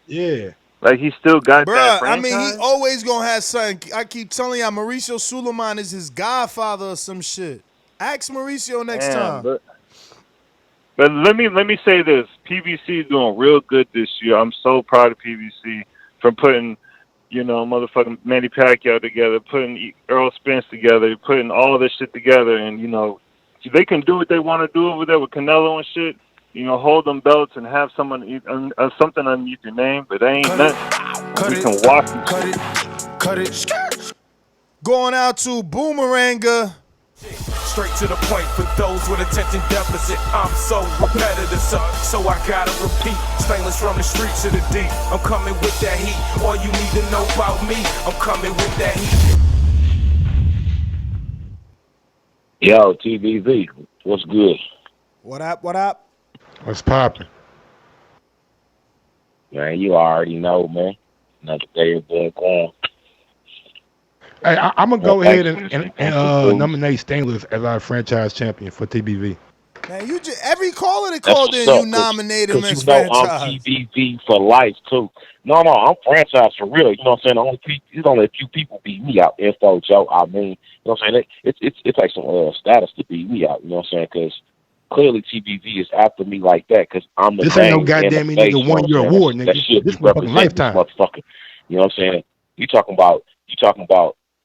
Yeah. Like, he still got that Bruh, I franchise? mean, he always gonna have something. I keep telling y'all, Mauricio Suleiman is his godfather or some shit. Ask Mauricio next time. But let me say this: PBC is doing real good this year. I'm so proud of PBC for putting, you know, motherfucking Manny Pacquiao together, putting Earl Spence together, putting all this shit together, and you know, they can do what they want to do over there with Canelo and shit. You know, hold them belts and have something underneath your name, but they ain't nothing. We can walk and Cut it. Going out to Boomeranga. Straight to the point for those with attention deficit. I'm so repetitive, so I gotta repeat. Stainless from the streets to the deep. I'm coming with that heat. All you need to know about me, I'm coming with that heat. Yo, TBV, what's good? What up? What up? What's poppin'? Man, you already know, man. Another day of being gone. Hey, I'm gonna go ahead and nominate Stainless as our franchise champion for TBV. Man, you just every caller that called in, you nominate him as you know franchise. I'm TBV for life too. No, I'm franchise for real. You know what I'm saying? There's only a few people beat me out. Info, Joe. I mean, you know what I'm saying? It's like some status to beat me out. You know what I'm saying? Because clearly TBV is after me like that. Because I'm the This ain't no name goddamn and the face, nigga 1 year award, nigga. That shit This be motherfucking representing lifetime. this motherfucker. You know what I'm saying? You talking about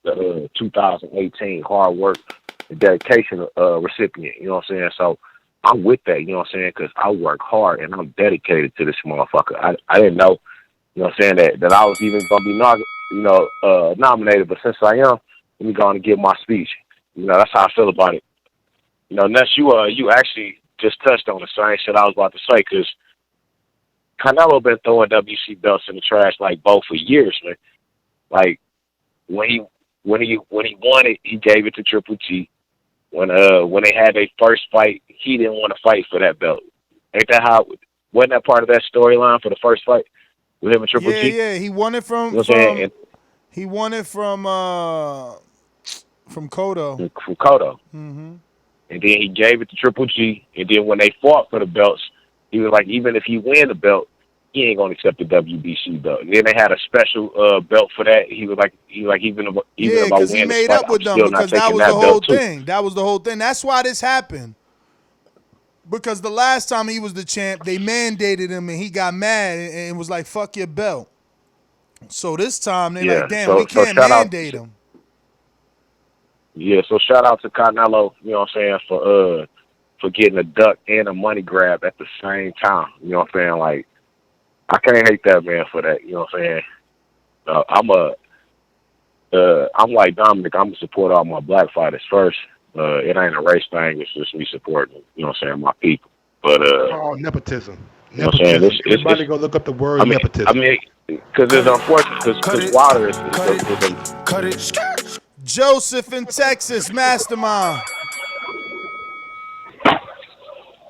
the 2018 hard work and dedication recipient. You know what I'm saying? So I'm with that. You know what I'm saying? Because I work hard and I'm dedicated to this motherfucker. I didn't know. You know what I'm saying, that I was even gonna be nominated, but since I am, let me go on and give my speech. You know, that's how I feel about it. You know, Ness, you actually just touched on the same shit I was about to say, because Canelo been throwing WC belts in the trash like both for years, man. Like when he won it, he gave it to Triple G. When they had their first fight, he didn't want to fight for that belt. Ain't that how? Wasn't that part of that storyline for the first fight with him and Triple G? Yeah, he won it from. You know what I'm saying? He won it from Cotto. From Cotto. Mm-hmm. And then he gave it to Triple G. And then when they fought for the belts, he was like, even if he win the belt, he ain't gonna accept the WBC belt. And then they had a special belt for that. He was like even if I win he the made fight, up with I'm them still not because that taking was the that whole belt too. thing. That was the whole thing. That's why this happened. Because the last time he was the champ, they mandated him and he got mad and was like, "Fuck your belt." So this time they like, "Damn, we can't mandate him." Yeah, so shout out to Canelo, you know what I'm saying, for getting a duck and a money grab at the same time. You know what I'm saying? Like, I can't hate that man for that. You know what I'm saying? I'm like Dominic. I'm gonna support all my black fighters first. It ain't a race thing. It's just me supporting, you know what I'm saying, my people. But nepotism. You know what I'm saying? Everybody go look up the word nepotism. I mean, because it's unfortunate because Wilder is Cut it. Joseph in Texas, mastermind.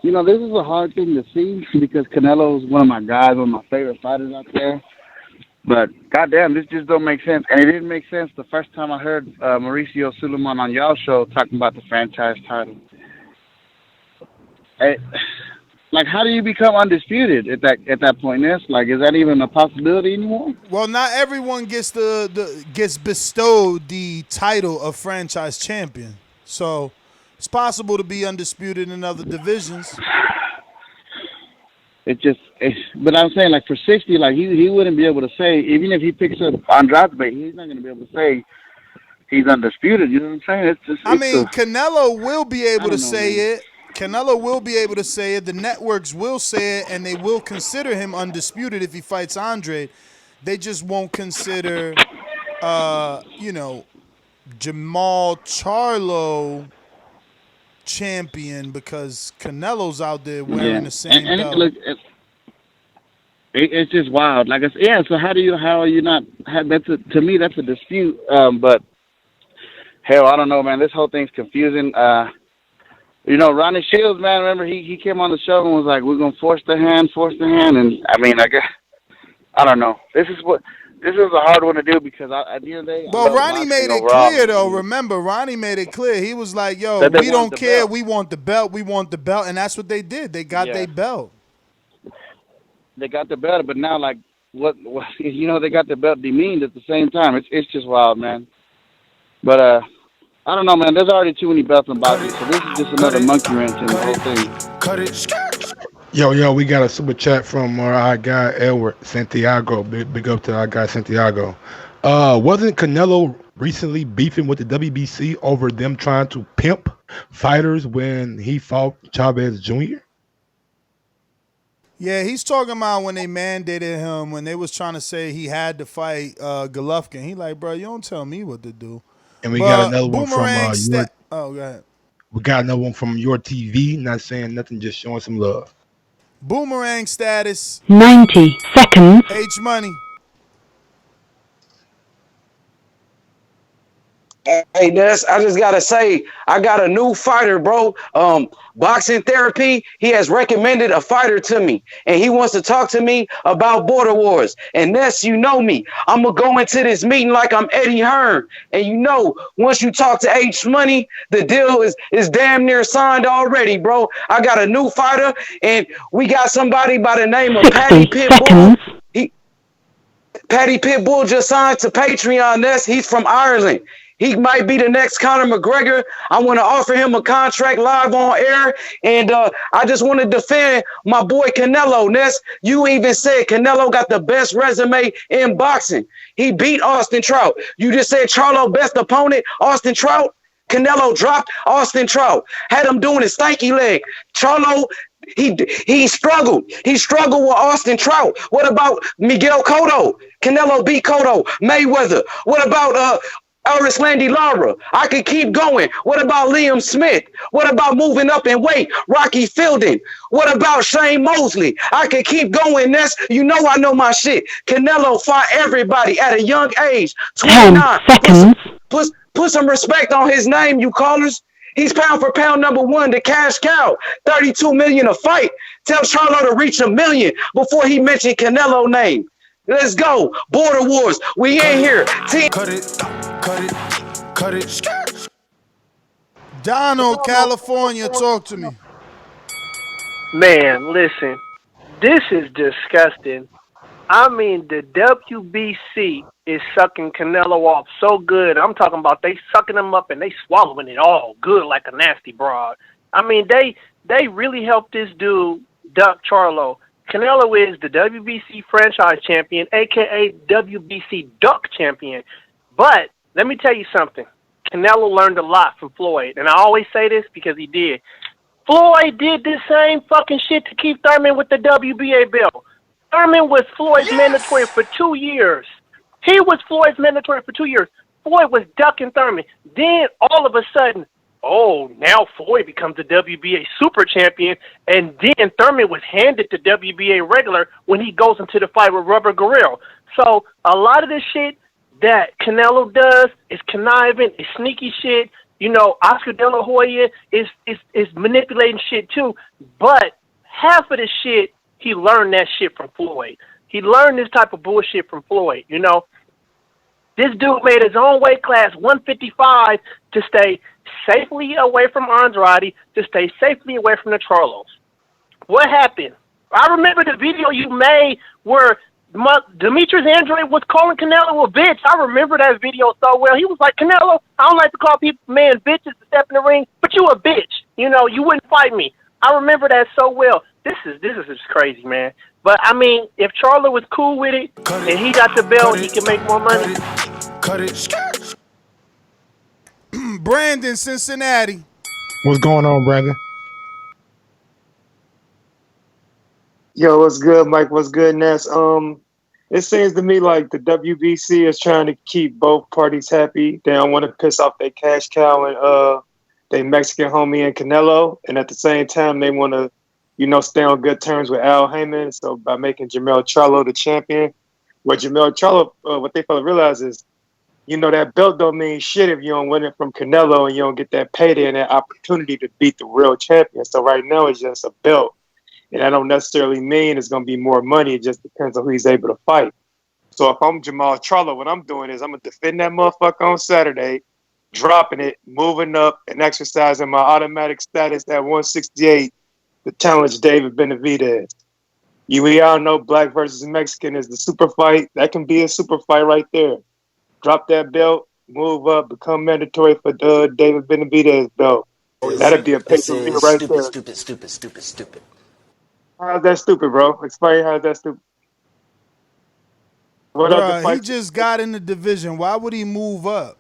You know, this is a hard thing to see because Canelo is one of my guys, one of my favorite fighters out there. But goddamn, this just don't make sense. And it didn't make sense the first time I heard Mauricio Suleiman on y'all show talking about the franchise title. like, how do you become undisputed at that point? Ness? Like, is that even a possibility anymore? Well, not everyone gets gets bestowed the title of franchise champion. So it's possible to be undisputed in other divisions. But I'm saying, like, for 60, like, he wouldn't be able to say, even if he picks up Andrade, he's not going to be able to say he's undisputed. You know what I'm saying? Canelo will be able to say it. Canelo will be able to say it. The networks will say it, and they will consider him undisputed if he fights Andre. They just won't consider, Jermall Charlo champion because Canelo's out there wearing the same belt. It's just wild. Like I said, so how are you not? To me, that's a dispute. But hell, I don't know, man. This whole thing's confusing. Ronnie Shields, man. Remember he came on the show and was like, "We're gonna force the hand," and I mean, I guess I don't know. This is a hard one to do because at the end of the day. Well, Ronnie made it clear, though. Remember, Ronnie made it clear. He was like, "Yo, we don't care. We want the belt. We want the belt," and that's what they did. They got their belt. They got the belt, but now, like, what they got the belt demeaned at the same time. It's just wild, man. But I don't know, man. There's already too many belts in boxing, so this is just another monkey wrench in the whole thing. Cut it. Yo, we got a super chat from our guy Edward Santiago. Big up to our guy Santiago. Wasn't Canelo recently beefing with the WBC over them trying to pimp fighters when he fought Chavez Jr.? Yeah, he's talking about when they mandated him, when they was trying to say he had to fight Golovkin. He like, bro, you don't tell me what to do. And we got another one from go ahead. We got another one from your TV, not saying nothing, just showing some love. Boomerang status. 90 seconds. H Money. Hey, Ness, I just gotta say, I got a new fighter, bro. Boxing Therapy, he has recommended a fighter to me, and he wants to talk to me about Border Wars. And Ness, you know me. I'm gonna go into this meeting like I'm Eddie Hearn. And once you talk to H Money, the deal is damn near signed already, bro. I got a new fighter, and we got somebody by the name of Patty Pitbull. Patty Pitbull just signed to Patreon, Ness. He's from Ireland. He might be the next Conor McGregor. I want to offer him a contract live on air. And I just want to defend my boy Canelo. Ness, you even said Canelo got the best resume in boxing. He beat Austin Trout. You just said Charlo best opponent, Austin Trout. Canelo dropped Austin Trout. Had him doing his stanky leg. Charlo, he struggled. He struggled with Austin Trout. What about Miguel Cotto? Canelo beat Cotto. Mayweather. What about Elris Landy Lara? I could keep going. What about Liam Smith? What about moving up in weight? Rocky Fielding. What about Shane Mosley? I could keep going. I know my shit. Canelo fought everybody at a young age. 29. 10 seconds. Put some respect on his name, you callers. He's pound for pound #1, the cash cow. $32 million a fight. Tell Charlo to reach $1 million before he mentioned Canelo name. Let's go. Border Wars. We in here. Cut it. Donald, California, talk to me. Man, listen. This is disgusting. I mean, the WBC is sucking Canelo off so good. I'm talking about they sucking him up and they swallowing it all good like a nasty broad. I mean, they really helped this dude duck Charlo. Canelo is the WBC franchise champion, a.k.a. WBC duck champion. But let me tell you something. Canelo learned a lot from Floyd. And I always say this because he did. Floyd did the same fucking shit to Keith Thurman with the WBA belt. Thurman was Floyd's mandatory for 2 years. He was Floyd's mandatory for 2 years. Floyd was ducking Thurman. Then all of a sudden, now Floyd becomes the WBA super champion, and then Thurman was handed the WBA regular when he goes into the fight with Robert Guerrero. So a lot of this shit that Canelo does is conniving, is sneaky shit. Oscar De La Hoya is manipulating shit too. But half of the shit, he learned that shit from Floyd. He learned this type of bullshit from Floyd, This dude made his own weight class, 155, to stay safely away from Andrade, to stay safely away from the Charlos. What happened? I remember the video you made where Demetrius Andrade was calling Canelo a bitch. I remember that video so well. He was like, Canelo, I don't like to call people man bitches to step in the ring, but you a bitch. You know, you wouldn't fight me. I remember that so well. This is just crazy, man. But I mean, if Charlo was cool with it and he got the belt, he can make more money. Cut it. Brandon, Cincinnati. What's going on, Brandon? Yo, what's good, Mike? What's good, Ness? It seems to me like the WBC is trying to keep both parties happy. They don't want to piss off their cash cow and they Mexican homie and Canelo, and at the same time they want to, stay on good terms with Al Heyman. So by making Jermall Charlo the champion, what Jermall Charlo, what they fail to realize is, that belt don't mean shit if you don't win it from Canelo and you don't get that payday and that opportunity to beat the real champion. So right now it's just a belt. And that don't necessarily mean it's going to be more money. It just depends on who he's able to fight. So if I'm Jermall Charlo, what I'm doing is I'm going to defend that motherfucker on Saturday, dropping it, moving up, and exercising my automatic status at 168 to challenge David Benavidez. We all know black versus Mexican is the super fight. That can be a super fight right there. Drop that belt, move up, become mandatory for the David Benavidez belt. That'd be a pay-per-view right there. Stupid. How's that stupid, bro? Explain how's that stupid. He just got in the division. Why would he move up?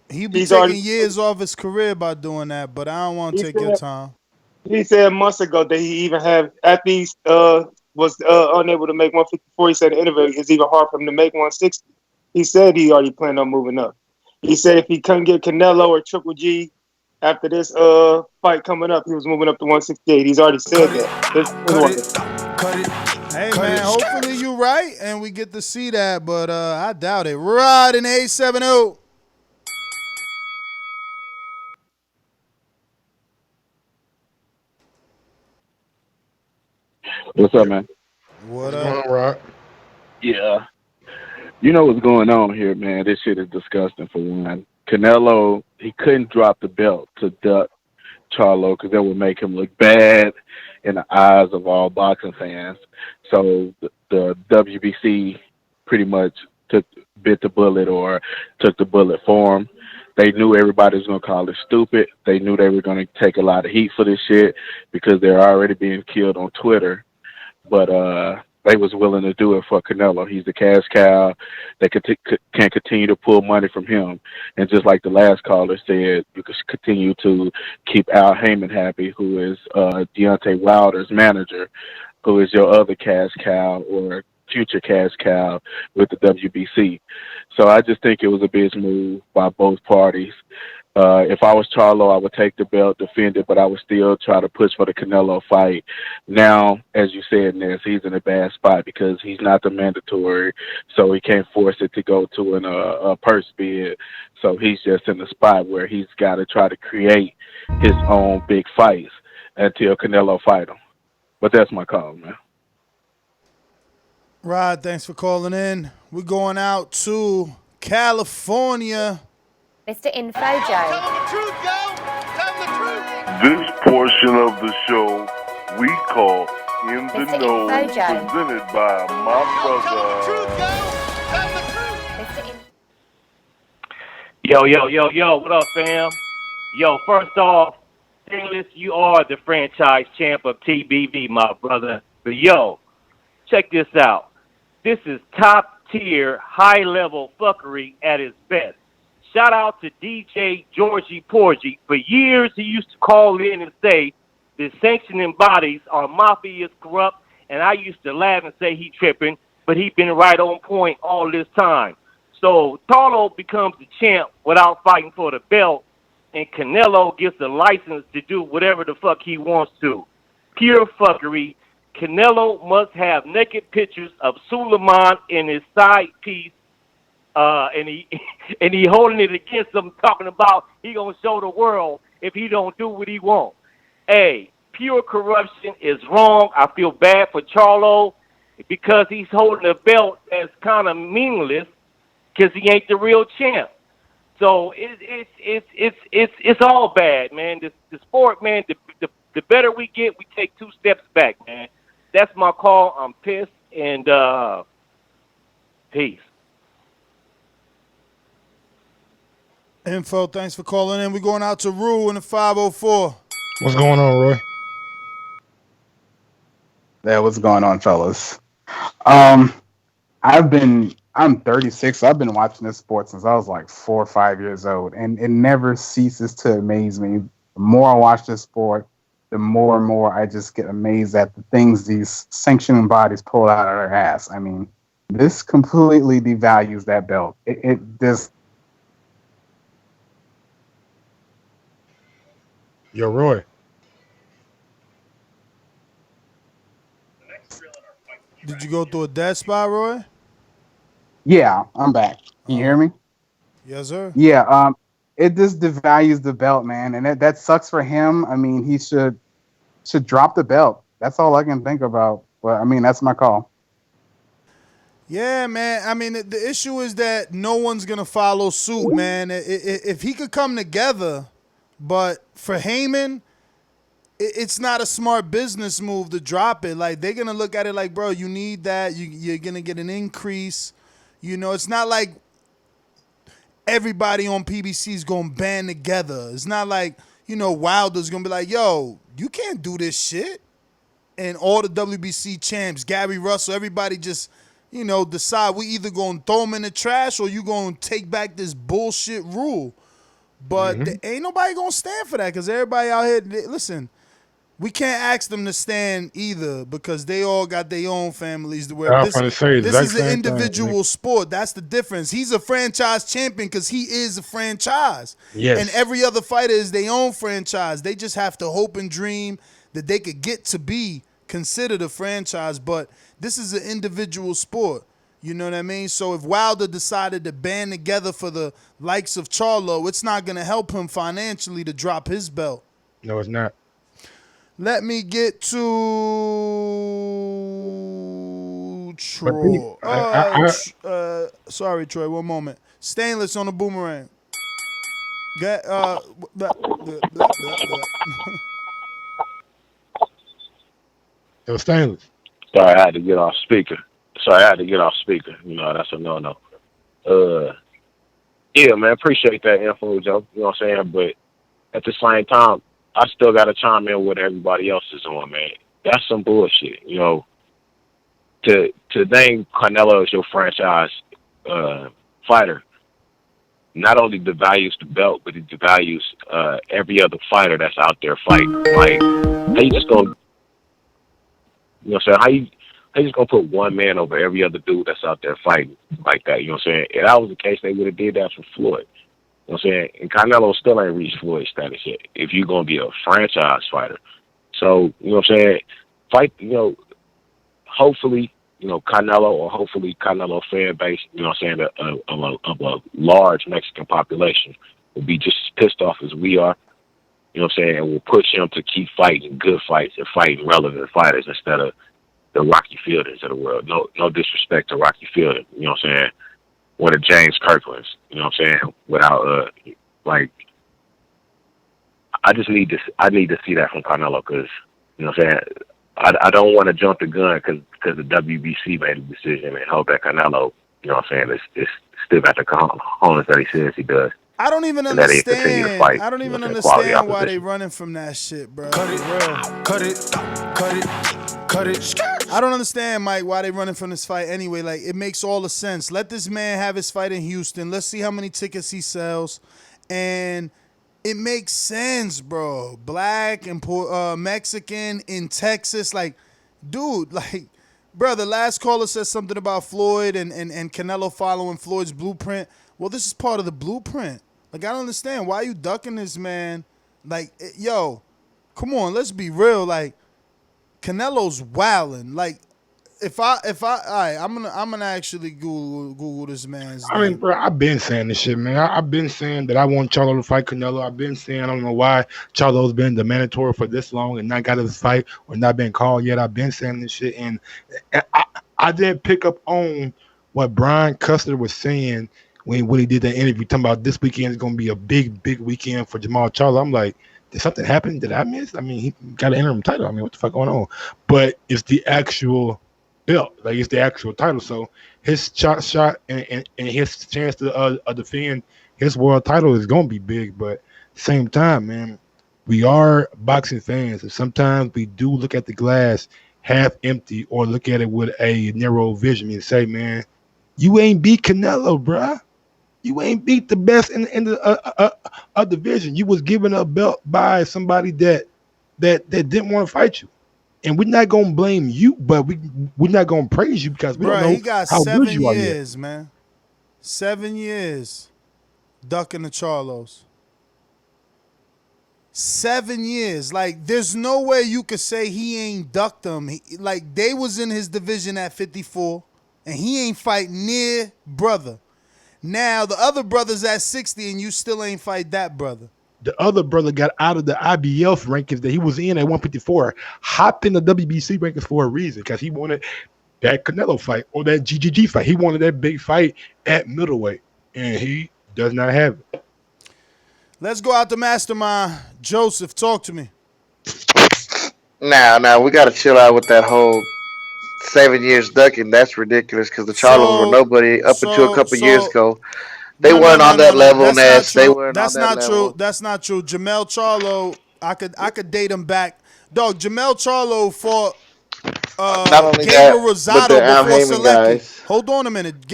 He'd be taking years off his career by doing that, but I don't want to take your time. He said months ago that he even after he was unable to make 154, he said in the interview, it's even hard for him to make 160. He said he already planned on moving up. He said if he couldn't get Canelo or Triple G after this fight coming up, he was moving up to 168. He's already said that. Cut it. Hey, man, hopefully you're right and we get to see that, but I doubt it. Rod in 870. What's up, man? What up, Rod? Yeah. You know what's going on here, man. This shit is disgusting for one. Canelo, he couldn't drop the belt to duck Charlo because that would make him look bad in the eyes of all boxing fans. So the WBC pretty much bit the bullet or took the bullet for him. They knew everybody was going to call it stupid. They knew they were going to take a lot of heat for this shit because they're already being killed on Twitter. But they was willing to do it for Canelo. He's the cash cow. They can continue to pull money from him. And just like the last caller said, you can continue to keep Al Heyman happy, who is Deontay Wilder's manager, who is your other cash cow or future cash cow with the WBC. So I just think it was a big move by both parties. If I was Charlo, I would take the belt, defend it, but I would still try to push for the Canelo fight. Now, as you said, Ness, he's in a bad spot because he's not the mandatory, so he can't force it to go to a purse bid. So he's just in the spot where he's got to try to create his own big fights until Canelo fight him. But that's my call, man. Rod, thanks for calling in. We're going out to California. Mr. Info Joe. This portion of the show we call In the Mr. Know, Info Joe. presented by my brother. Yo, what up, fam? Yo, first off, Stainless, you are the franchise champ of TBV, my brother. But yo, check this out. This is top-tier, high-level fuckery at its best. Shout out to DJ Georgie Porgy. For years, he used to call in and say the sanctioning bodies are mafias, corrupt, and I used to laugh and say he tripping, but he been right on point all this time. So Charlo becomes the champ without fighting for the belt, and Canelo gets the license to do whatever the fuck he wants to. Pure fuckery. Canelo must have naked pictures of Suleiman in his side piece. And he holding it against them, talking about he gonna show the world if he don't do what he want. Hey, pure corruption is wrong. I feel bad for Charlo because he's holding a belt that's kind of meaningless because he ain't the real champ. So it's all bad, man. The sport, man. The better we get, we take 2 steps back, man. That's my call. I'm pissed, and peace. Info, thanks for calling in. We're going out to Rue in the 504. What's going on, Roy? Yeah, what's going on, fellas? I'm 36. So I've been watching this sport since I was like 4 or 5 years old, and it never ceases to amaze me. The more I watch this sport, the more and more I just get amazed at the things these sanctioning bodies pull out of their ass. I mean, this completely devalues that belt. It just. Yo, Roy. Did you go through a dead spot, Roy? Yeah, I'm back. Can you hear me? Yes, sir. Yeah, it just devalues the belt, man, and that sucks for him. I mean, he should drop the belt. That's all I can think about. But I mean, that's my call. Yeah, man. I mean, the issue is that no one's gonna follow suit, man. If he could come together, but for Heyman, it's not a smart business move to drop it. Like, they're going to look at it like, bro, you need that. You're going to get an increase. You know, it's not like everybody on PBC is going to band together. It's not like, you know, Wilder's going to be like, yo, you can't do this shit. And all the WBC champs, Gary Russell, everybody just, you know, decide we either going to throw them in the trash or you going to take back this bullshit rule. But ain't nobody going to stand for that because everybody out here, listen, we can't ask them to stand either because they all got their own families to wear. This is an individual sport. That's the difference. He's a franchise champion because he is a franchise. Yes. And every other fighter is their own franchise. They just have to hope and dream that they could get to be considered a franchise. But this is an individual sport. You know what I mean? So if Wilder decided to band together for the likes of Charlo, it's not going to help him financially to drop his belt. No, it's not. Let me get to Troy. Sorry, Troy. One moment. Stainless on the boomerang. It was Stainless. Sorry, I had to get off speaker. You know, that's a no-no. Yeah, man, appreciate that info, Joe. You know what I'm saying? But at the same time, I still got to chime in with everybody else is on, man. That's some bullshit, you know. To name Canelo as your franchise fighter not only devalues the belt, but it devalues every other fighter that's out there fighting. Like, how you just gonna, you know what I'm saying? How you just gonna put one man over every other dude that's out there fighting like that? You know what I'm saying? If that was the case, they would have did that for Floyd. You know what I'm saying? And Canelo still ain't reached Floyd status yet if you're going to be a franchise fighter. So, you know what I'm saying? Fight, you know, hopefully, you know, Canelo or hopefully Canelo fan base, you know what I'm saying, of a large Mexican population will be just as pissed off as we are. You know what I'm saying? And will push him to keep fighting good fights and fighting relevant fighters instead of the Rocky Fieldings of the world. No disrespect to Rocky Fielding, you know what I'm saying? One of James Kirkland's, you know what I'm saying? Without, like, I need to see that from Canelo because, you know what I'm saying? I don't want to jump the gun because the WBC made a decision and held that Canelo, you know what I'm saying, is still got the cojones that he says he does. I don't even understand. I don't even understand why they running from that shit, bro. Cut it. I don't understand, Mike, why they running from this fight anyway. Like, it makes all the sense. Let this man have his fight in Houston. Let's see how many tickets he sells. And it makes sense, bro. Black and Mexican in Texas. Like, dude, like, bro, the last caller said something about Floyd and Canelo following Floyd's blueprint. Well, this is part of the blueprint. Like, I don't understand. Why are you ducking this man? Like, yo, come on, let's be real. Like, Canelo's wilding. Like, all right, I'm gonna actually Google this man's name. I mean, bro, I've been saying this shit, man. I've been saying that I want Charlo to fight Canelo. I've been saying I don't know why Charlo's been the mandatory for this long and not got his fight or not been called yet. I've been saying this shit, and I didn't pick up on what Brian Custer was saying when he did that interview, talking about this weekend is gonna be a big weekend for Jermall Charlo. I'm like, did something happen? Did I miss? I mean, he got an interim title. I mean, what the fuck going on? But it's the actual belt. Like, it's the actual title. So his shot and his chance to defend his world title is going to be big. But same time, man, we are boxing fans. And sometimes we do look at the glass half empty or look at it with a narrow vision and say, man, you ain't beat Canelo, bruh. You ain't beat the best in the division. You was given a belt by somebody that didn't want to fight you. And we're not gonna blame you, but we're not gonna praise you because we don't know he got how 7 good you are yet. years, man. 7 years ducking the Charlos. 7 years. Like, there's no way you could say he ain't ducked them. Like, they was in his division at 54, and he ain't fight near brother. Now, the other brother's at 60, and you still ain't fight that brother. The other brother got out of the IBF rankings that he was in at 154, hopped in the WBC rankings for a reason, because he wanted that Canelo fight or that GGG fight. He wanted that big fight at middleweight, and he does not have it. Let's go out to Mastermind. Joseph, talk to me. Now, we got to chill out with that whole 7 years ducking. That's ridiculous because the Charlos were nobody up until a couple years ago. They weren't on that level, Ness. They weren't on that level. That's not true. Jermall Charlo, I could date him back. Dog, Jermall Charlo fought not only Gabriel that, but the Rosado before Heyman Selecki. guys. Hold on a minute.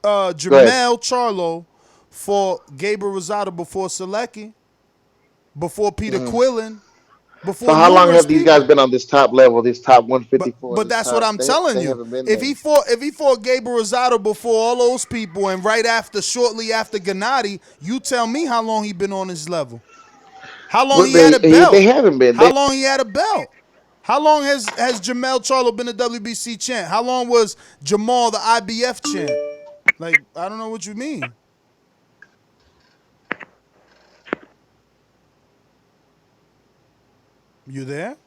Jermall Charlo fought Gabriel Rosado before Selecki, before Peter Quillen. So how long have these guys been on this top level, this top 154? But that's what I'm telling you. If he fought Gabriel Rosado before all those people and shortly after Gennady, you tell me how long he been on his level. How long he had a belt? They haven't been. How long he had a belt? How long has Jermall Charlo been a WBC champ? How long was Jermall the IBF champ? Like, I don't know what you mean. You there?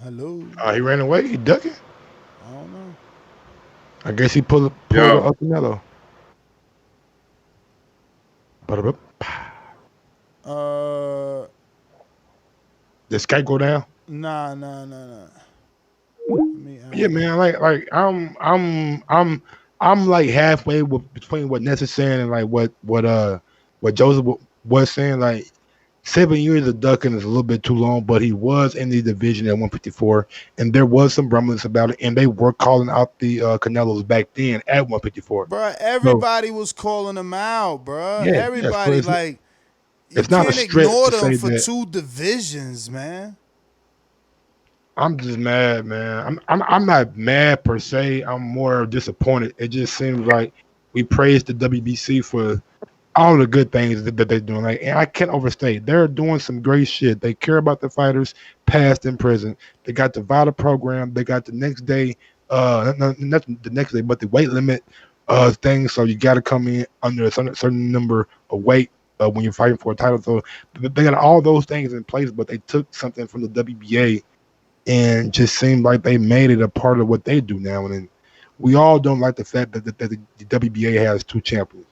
Hello? He ran away? He ducking? I don't know. I guess he pulled a Canelo. Did Skype go down? Nah. Yeah, man. Like I'm like halfway between what Ness is saying and like what Joseph was saying. Like, 7 years of ducking is a little bit too long, but he was in the division at 154, and there was some rumblings about it, and they were calling out the Canelos back then at 154. Bro, everybody was calling him out, bro. Yeah, everybody, so you it's not can't a stretch ignore to them say for that. 2 divisions, man. I'm just mad, man. I'm not mad per se. I'm more disappointed. It just seems like we praised the WBC for all the good things that they're doing. Like, and I can't overstate. They're doing some great shit. They care about the fighters, past and present. They got the VADA program. They got the next day, not the next day, but the weight limit thing. So you got to come in under a certain number of weight when you're fighting for a title. So they got all those things in place, but they took something from the WBA and just seemed like they made it a part of what they do now. And then we all don't like the fact that the WBA has 2 champions.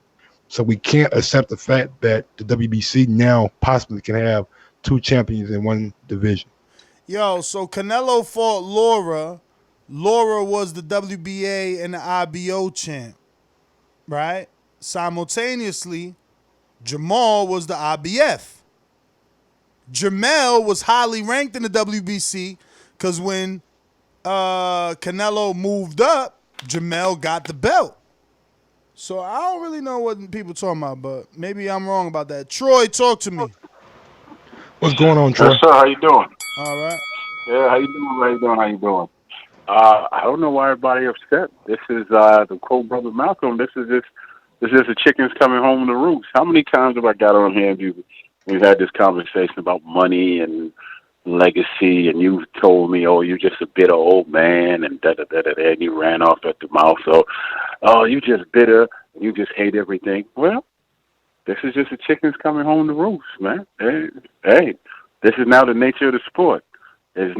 So we can't accept the fact that the WBC now possibly can have 2 champions in one division. Yo, so Canelo fought Laura. Laura was the WBA and the IBO champ, right? Simultaneously, Jermall was the IBF. Jermall was highly ranked in the WBC because when Canelo moved up, Jermall got the belt. So I don't really know what people talking about, but maybe I'm wrong about that. Troy, talk to me. What's going on, Troy? Yes, sir. How you doing? All right. Yeah, how you doing? I don't know why everybody upset. This is the quote brother Malcolm. This is just the chickens coming home to roost. How many times have I got on here and we've had this conversation about money and legacy, and you told me, oh, you just a bitter old man, and and you ran off at the mouth. So, oh, you just bitter, you just hate everything. Well, this is just the chickens coming home to roost, man. Hey, this is now the nature of the sport. There's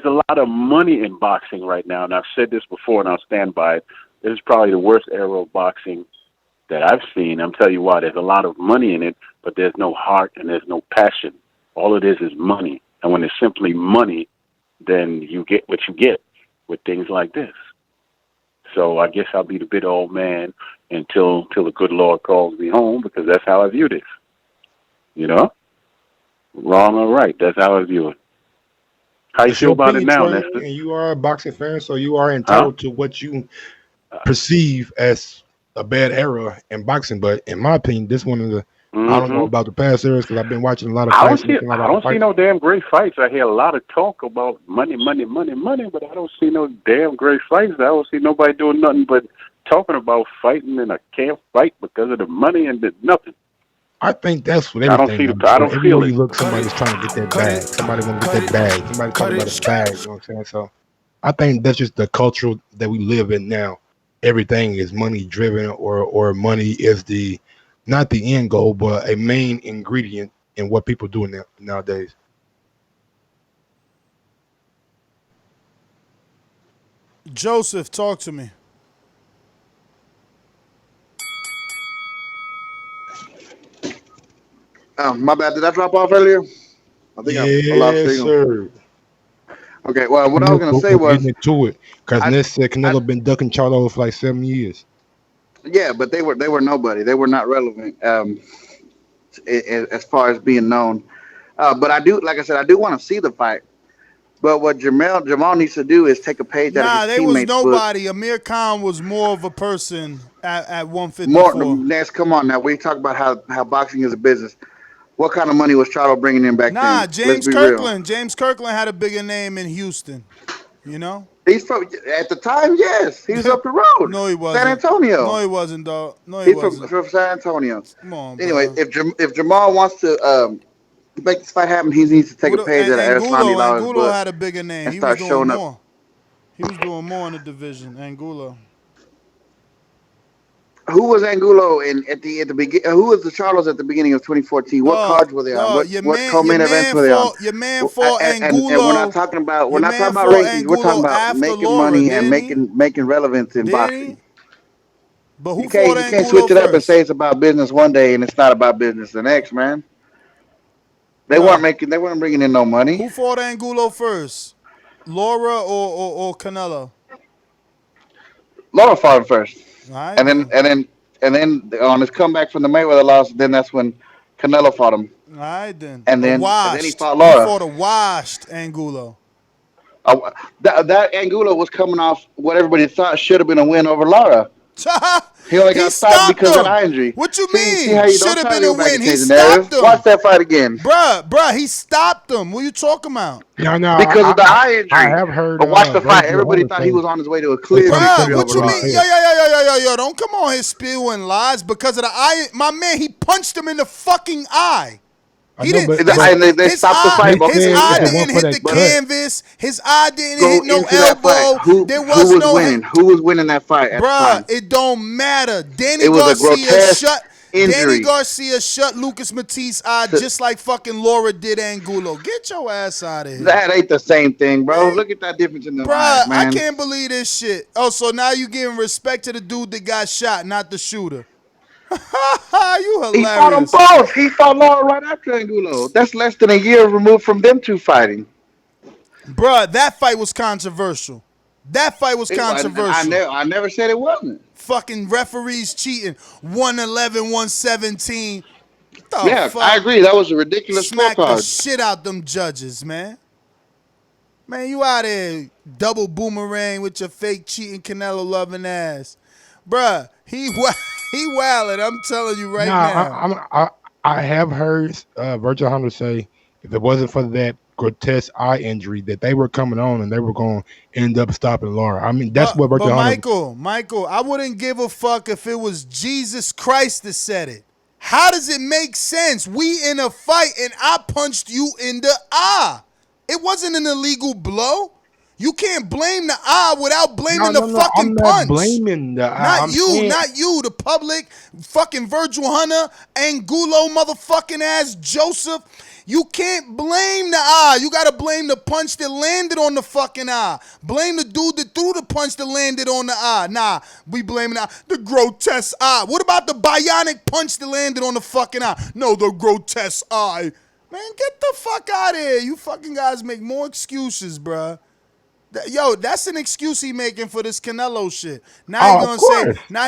a lot of money in boxing right now, and I've said this before, and I'll stand by it. This is probably the worst era of boxing that I've seen, I'm telling you what, there's a lot of money in it, but there's no heart and there's no passion. All it is money. And when it's simply money, then you get what you get with things like this. So I guess I'll be the bitter old man until the good Lord calls me home, because that's how I view this. You know? Wrong or right, that's how I view it. How you feel about it now, Nestor? And you are a boxing fan, so you are entitled to what you perceive as a bad era in boxing. But in my opinion, this one of the I don't know about the past eras because I've been watching a lot of fights. I don't see no damn great fights. I hear a lot of talk about money, but I don't see no damn great fights. I don't see nobody doing nothing but talking about fighting, and I can't fight because of the money and nothing. I think that's what everything. I don't feel it. Look, somebody's trying to get that bag. Somebody want to get that bag. Somebody talking about a bag. You know what I'm saying? So I think that's just the culture that we live in now. Everything is money driven, or money is the not the end goal, but a main ingredient in what people do nowadays. Joseph, talk to me. My bad. Did I drop off earlier? I think I lost signal. Sir. Okay. Well, what I was gonna say was getting into it because Ness said Canelo been ducking Charlo for like 7 years. Yeah, but they were nobody. They were not relevant as far as being known. But I do, like I said, I do want to see the fight. But what Jermall needs to do is take a page out of his teammates' was nobody. Book. Amir Khan was more of a person at 154. Ness, come on now. We talk about how boxing is a business. What kind of money was Charlo bringing in back then? James Kirkland. James Kirkland had a bigger name in Houston. You know? He's from, at the time, yes. He was up the road. No, he wasn't. San Antonio. No, he wasn't, dog. No, he wasn't. From San Antonio. Come on, anyway, if Jermall wants to make this fight happen, he needs to take a page out of Erislandy Law's book. Angulo had a bigger name. He was doing more. He was doing more in the division. Angulo. Who was Angulo at the beginning? Who was the Charlos at the beginning of 2014? What cards were they on? What co-main events were they on? Your man fought Angulo. And we're not talking about rankings. We're talking about making money and making relevance in boxing. But who you can't switch it up and say it's about business one day and it's not about business the next, man. They weren't bringing in no money. Who fought Angulo first? Laura or Canelo? Laura fought him first. Right. And then on his comeback from the Mayweather loss, then that's when Canelo fought him. All right, then. And then he fought Laura. He fought a washed Angulo. That Angulo was coming off what everybody thought should have been a win over Laura. He only got stopped because of eye injury. What you mean? See how you should have been a win. He stopped him. Watch that fight again. Bruh, he stopped him. What are you talking about? No, because of the eye injury. I have heard. But watch the fight. Everybody thought he was on his way to a clear victory. What you mean? Yo, don't come on here spewing lies because of the eye. My man, he punched him in the fucking eye. He didn't. They stopped the fight. His eye didn't hit the canvas. His eye didn't hit no elbow. Who was winning? Who was winning that fight? Bruh, it don't matter. Danny Garcia shut Lucas Matisse' eye just like fucking Laura did Angulo. Get your ass out of here. That ain't the same thing, bro. Look at that difference in the eyes, man. I can't believe this shit. Oh, so now you giving respect to the dude that got shot, not the shooter. You hilarious. He fought them both. He fought Laura right after Angulo. That's less than a year removed from them two fighting. Bruh, that fight was controversial. I never said it wasn't. Fucking referees cheating. 111, 117. Yeah, fuck? I agree. That was a ridiculous scorecard. Smack the shit out them judges, man. Man, you out there double boomerang with your fake cheating Canelo loving ass. Bruh, he wildin'. I'm telling you right now. I have heard Virgil Hunter say if it wasn't for that grotesque eye injury that they were coming on and they were going to end up stopping Laura. I mean, that's what Virgil Hunter... Michael, I wouldn't give a fuck if it was Jesus Christ that said it. How does it make sense? We in a fight and I punched you in the eye. It wasn't an illegal blow. You can't blame the eye without blaming No, the no. I'm fucking not punch. blaming the eye. Not you, the public, fucking Virgil Hunter, Angulo, motherfucking ass Joseph. You can't blame the eye. You gotta blame the punch that landed on the fucking eye. Blame the dude that threw the punch that landed on the eye. Nah, we blaming the grotesque eye. What about the bionic punch that landed on the fucking eye? No, the grotesque eye. Man, get the fuck out of here. You fucking guys make more excuses, bruh. Yo, that's an excuse he making for this Canelo shit. Now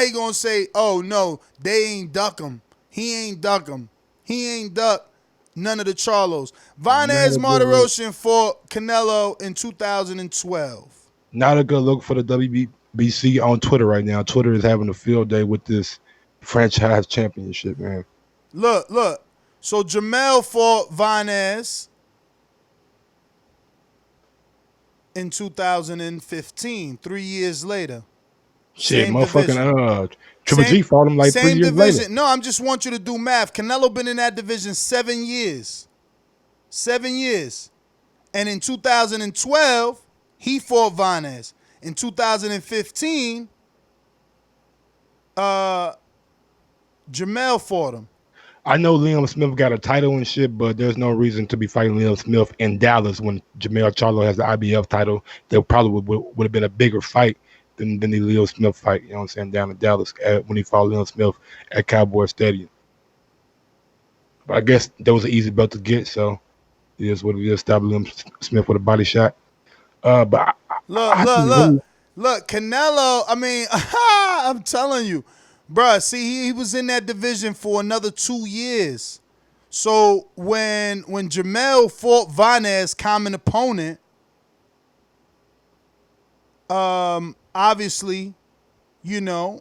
he gonna say, oh no, they ain't duck him. He ain't duck him. He ain't duck none of the Charlos. Vanez Martirosyan fought Canelo in 2012. Not a good look for the WBC on Twitter right now. Twitter is having a field day with this franchise championship, man. Look. So Jermall fought Vanez in 2015, 3 years later. Shit, motherfucking Triple G fought him like 3 years later. No, I just want you to do math. Canelo been in that division 7 years. 7 years. And in 2012, he fought Vanez. In 2015, Jermall fought him. I know Liam Smith got a title and shit, but there's no reason to be fighting Liam Smith in Dallas when Jermall Charlo has the IBF title. There probably would have been a bigger fight than the Liam Smith fight, you know what I'm saying, down in Dallas when he fought Liam Smith at Cowboy Stadium. But I guess that was an easy belt to get, so it is what it is. Stop Liam Smith with a body shot. But Look, Canelo, I mean, I'm telling you. Bruh, see, he was in that division for another 2 years. So when Jermall fought Vanez, common opponent, obviously, you know,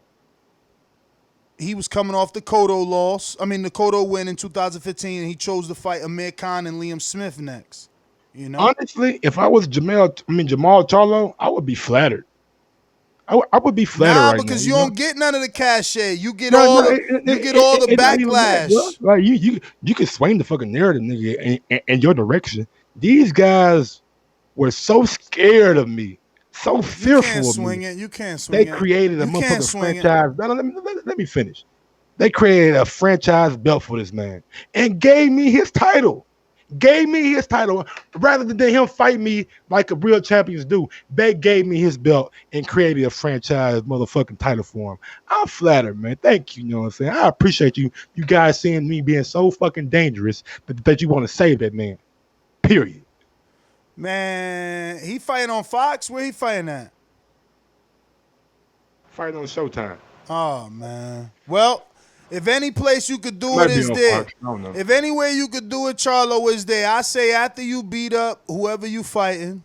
he was coming off the Cotto loss. I mean, the Cotto win in 2015, and he chose to fight Amir Khan and Liam Smith next. You know, honestly, if I was Jermall Charlo, I would be flattered. I would be flattered right now. Because you don't get none of the cachet. You get all the backlash. That, like you can swing the fucking narrative, nigga, in your direction. These guys were so scared of me, so fearful of me. You can't swing it. They created a motherfucking franchise. Let me finish. They created a franchise belt for this man and gave me his title. Rather than him fight me like a real champions do. They gave me his belt and created a franchise motherfucking title for him. I'm flattered, man. Thank you. You know what I'm saying? I appreciate you guys seeing me being so fucking dangerous that you want to save that man. Period. Man, he fighting on Fox? Where he fighting at? Fighting on Showtime. Oh, man. Well, if any place you could do it is there. If any way you could do it, Charlo is there. I say after you beat up whoever you fighting.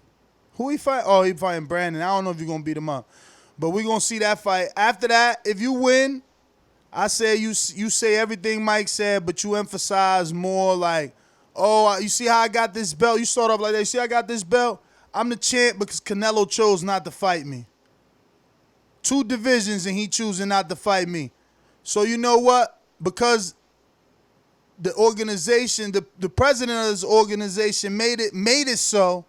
Who he fighting? Oh, he fighting Brandon. I don't know if you're going to beat him up. But we're going to see that fight. After that, if you win, I say you say everything Mike said, but you emphasize more like, oh, you see how I got this belt? You start off like that. You see I got this belt? I'm the champ because Canelo chose not to fight me. 2 divisions and he choosing not to fight me. So you know what? Because the organization, the president of this organization made it so,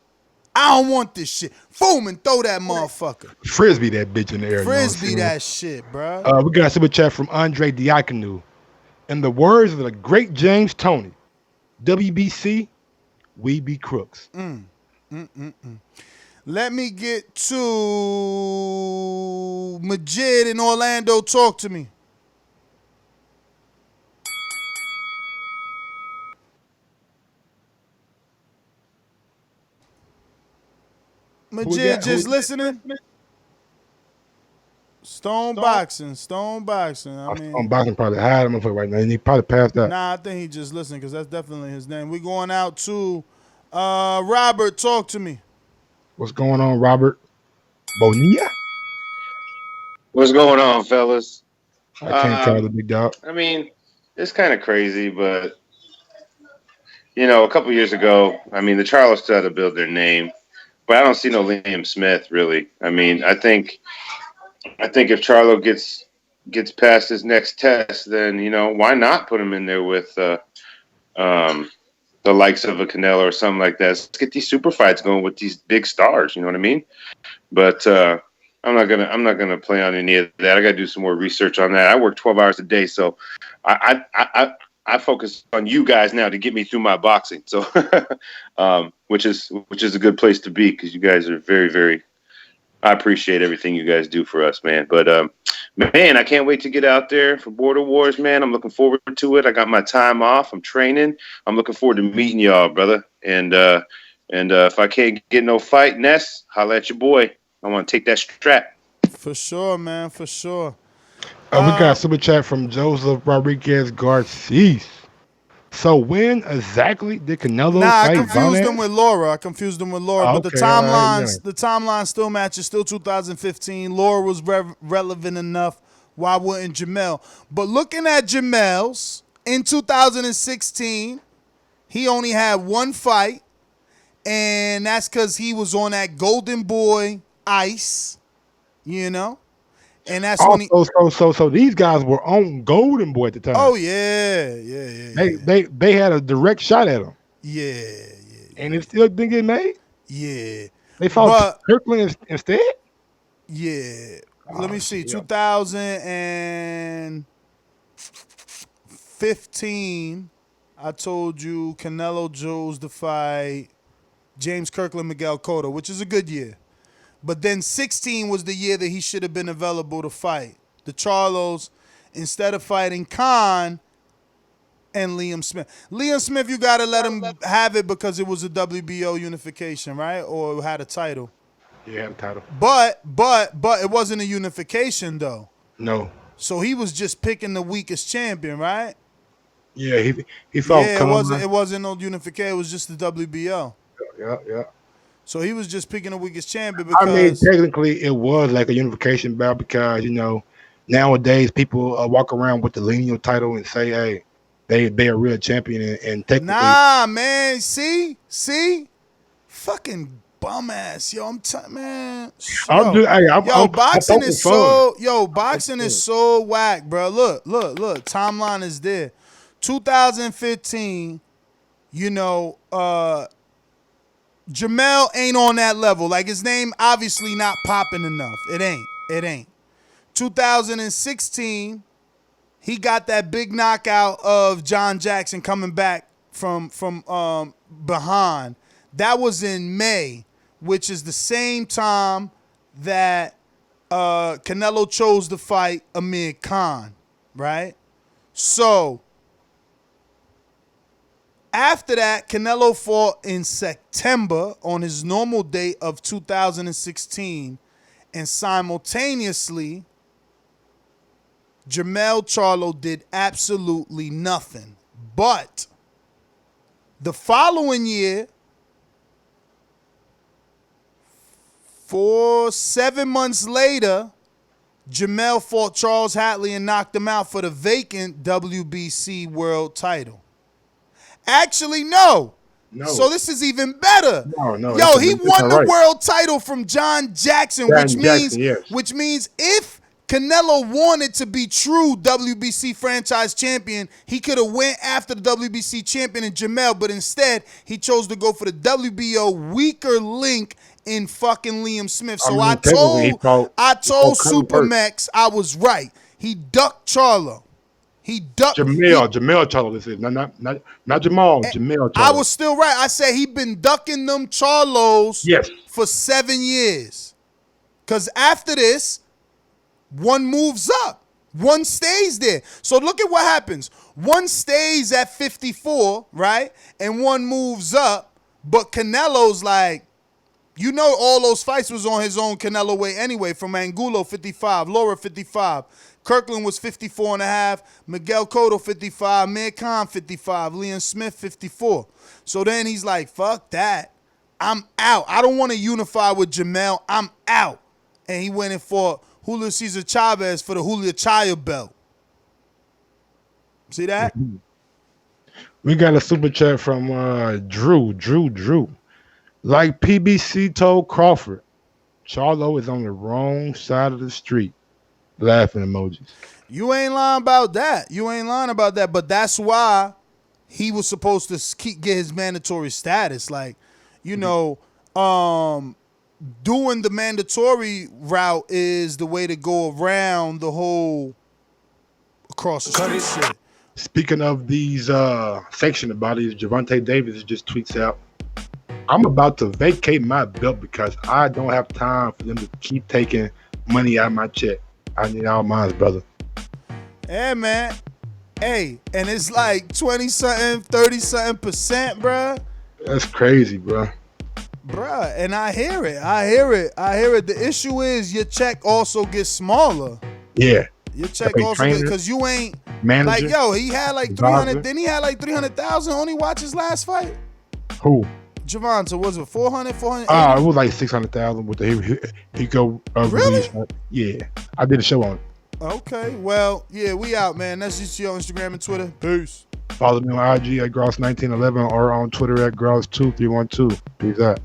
I don't want this shit. Boom, and throw that motherfucker. Frisbee that bitch in the air. Frisbee that shit, bro. We got a super chat from Andre Diakonu. In the words of the great James Toney, WBC, we be crooks. Let me get to Majid in Orlando. Talk to me. Majid just listening? Stone boxing. I mean, Stone boxing probably had him right now, and he probably passed out. Nah, I think he just listening because that's definitely his name. We're going out to Robert. Talk to me. What's going on, Robert? Bonilla? What's going on, fellas? I can't tell the big dog. I mean, it's kind of crazy, but you know, a couple years ago, I mean, the Charlos still had to build their name, but I don't see no Liam Smith really. I mean, I think if Charlo gets past his next test, then you know why not put him in there with the likes of a Canelo or something like that. Let's get these super fights going with these big stars. You know what I mean? But I'm not gonna play on any of that. I got to do some more research on that. I work 12 hours a day, so I focus on you guys now to get me through my boxing. So, which is a good place to be because you guys are very, very. I appreciate everything you guys do for us, man. But man, I can't wait to get out there for Border Wars, man. I'm looking forward to it. I got my time off. I'm training. I'm looking forward to meeting y'all, brother. And if I can't get no fight, Ness, holla at your boy. I want to take that strap. For sure, man. For sure. We got a super chat from Joseph Rodriguez Garcia. So when exactly did Canelo fight? I confused them with Laura. But the timeline still matches. Still 2015. Laura was relevant enough. Why wouldn't Jermall? But looking at Jermall's in 2016, he only had one fight, and that's because he was on that Golden Boy ice, you know. And that's when he. So these guys were on Golden Boy at the time. Oh yeah. They had a direct shot at him. Yeah. And it still didn't get made. Yeah. They fought Kirkland instead. Yeah. Let me see. 2015. I told you Canelo chose to fight James Kirkland, Miguel Cotto, which is a good year. But then 16 was the year that he should have been available to fight. The Charlos, instead of fighting Khan and Liam Smith. Liam Smith, you got to let him have it because it was a WBO unification, right? Or had a title. Yeah, had a title. But it wasn't a unification, though. No. So he was just picking the weakest champion, right? Yeah, he fought. Yeah, it wasn't no unification. It was just the WBO. Yeah. So he was just picking the weakest champion because... I mean, technically, it was like a unification bout because, you know, nowadays people walk around with the lineal title and say, hey, they are real champion and technically... Nah, man. See? Fucking bum ass. Yo, man. Boxing is so whack, bro. Look. Timeline is there. 2015, you know, Jermall ain't on that level. Like, his name obviously not popping enough. It ain't. 2016, he got that big knockout of John Jackson coming back from behind. That was in May, which is the same time that Canelo chose to fight Amir Khan, right? So after that, Canelo fought in September on his normal date of 2016, and simultaneously, Jermall Charlo did absolutely nothing. But the following year, 7 months later, Jermall fought Charles Hatley and knocked him out for the vacant WBC world title. Actually, no. So this is even better. No. Yo, he won the world title from John Jackson, which means if Canelo wanted to be true WBC franchise champion, he could have went after the WBC champion in Jermall, but instead he chose to go for the WBO weaker link in fucking Liam Smith. So I told Supermax I was right. He ducked Charlo. He ducked Jermall Charlo. This is not Jamal. Jermall Charlo. I was still right. I said he been ducking them Charlos for 7 years. Cause after this, one moves up, one stays there. So look at what happens. One stays at 54, right, and one moves up. But Canelo's like, you know, all those fights was on his own Canelo weight anyway. From Angulo 55, Laura 55. Kirkland was 54 and a half, Miguel Cotto 55, Amir Khan 55, Liam Smith 54. So then he's like, fuck that. I'm out. I don't want to unify with Jermall. I'm out. And he went and fought Julio Cesar Chavez for the Julio Chaya belt. See that? We got a super chat from Drew. Like PBC told Crawford, Charlo is on the wrong side of the street. Laughing emojis. You ain't lying about that. But that's why he was supposed to get his mandatory status. Like, you know, doing the mandatory route is the way to go around the whole across the street shit. Speaking of these sanctioned bodies, Gervonta Davis just tweets out, I'm about to vacate my belt because I don't have time for them to keep taking money out of my check. I need all mine, brother. Yeah, man. Hey, and it's like 20-something, 30-something%, bruh. That's crazy, bro. Bruh, and I hear it. The issue is your check also gets smaller. Yeah. Your check also gets, because you ain't manager, like, yo, he had like 300, then he had like 300,000 only watch his last fight. Who? Javonta, was it 400? It was like 600,000 with the he go really? Release. Yeah, I did a show on it. Okay, well, yeah, we out, man. That's just your Instagram and Twitter. Peace. Follow me on IG at Gross1911 or on Twitter at Gross2312. Peace out.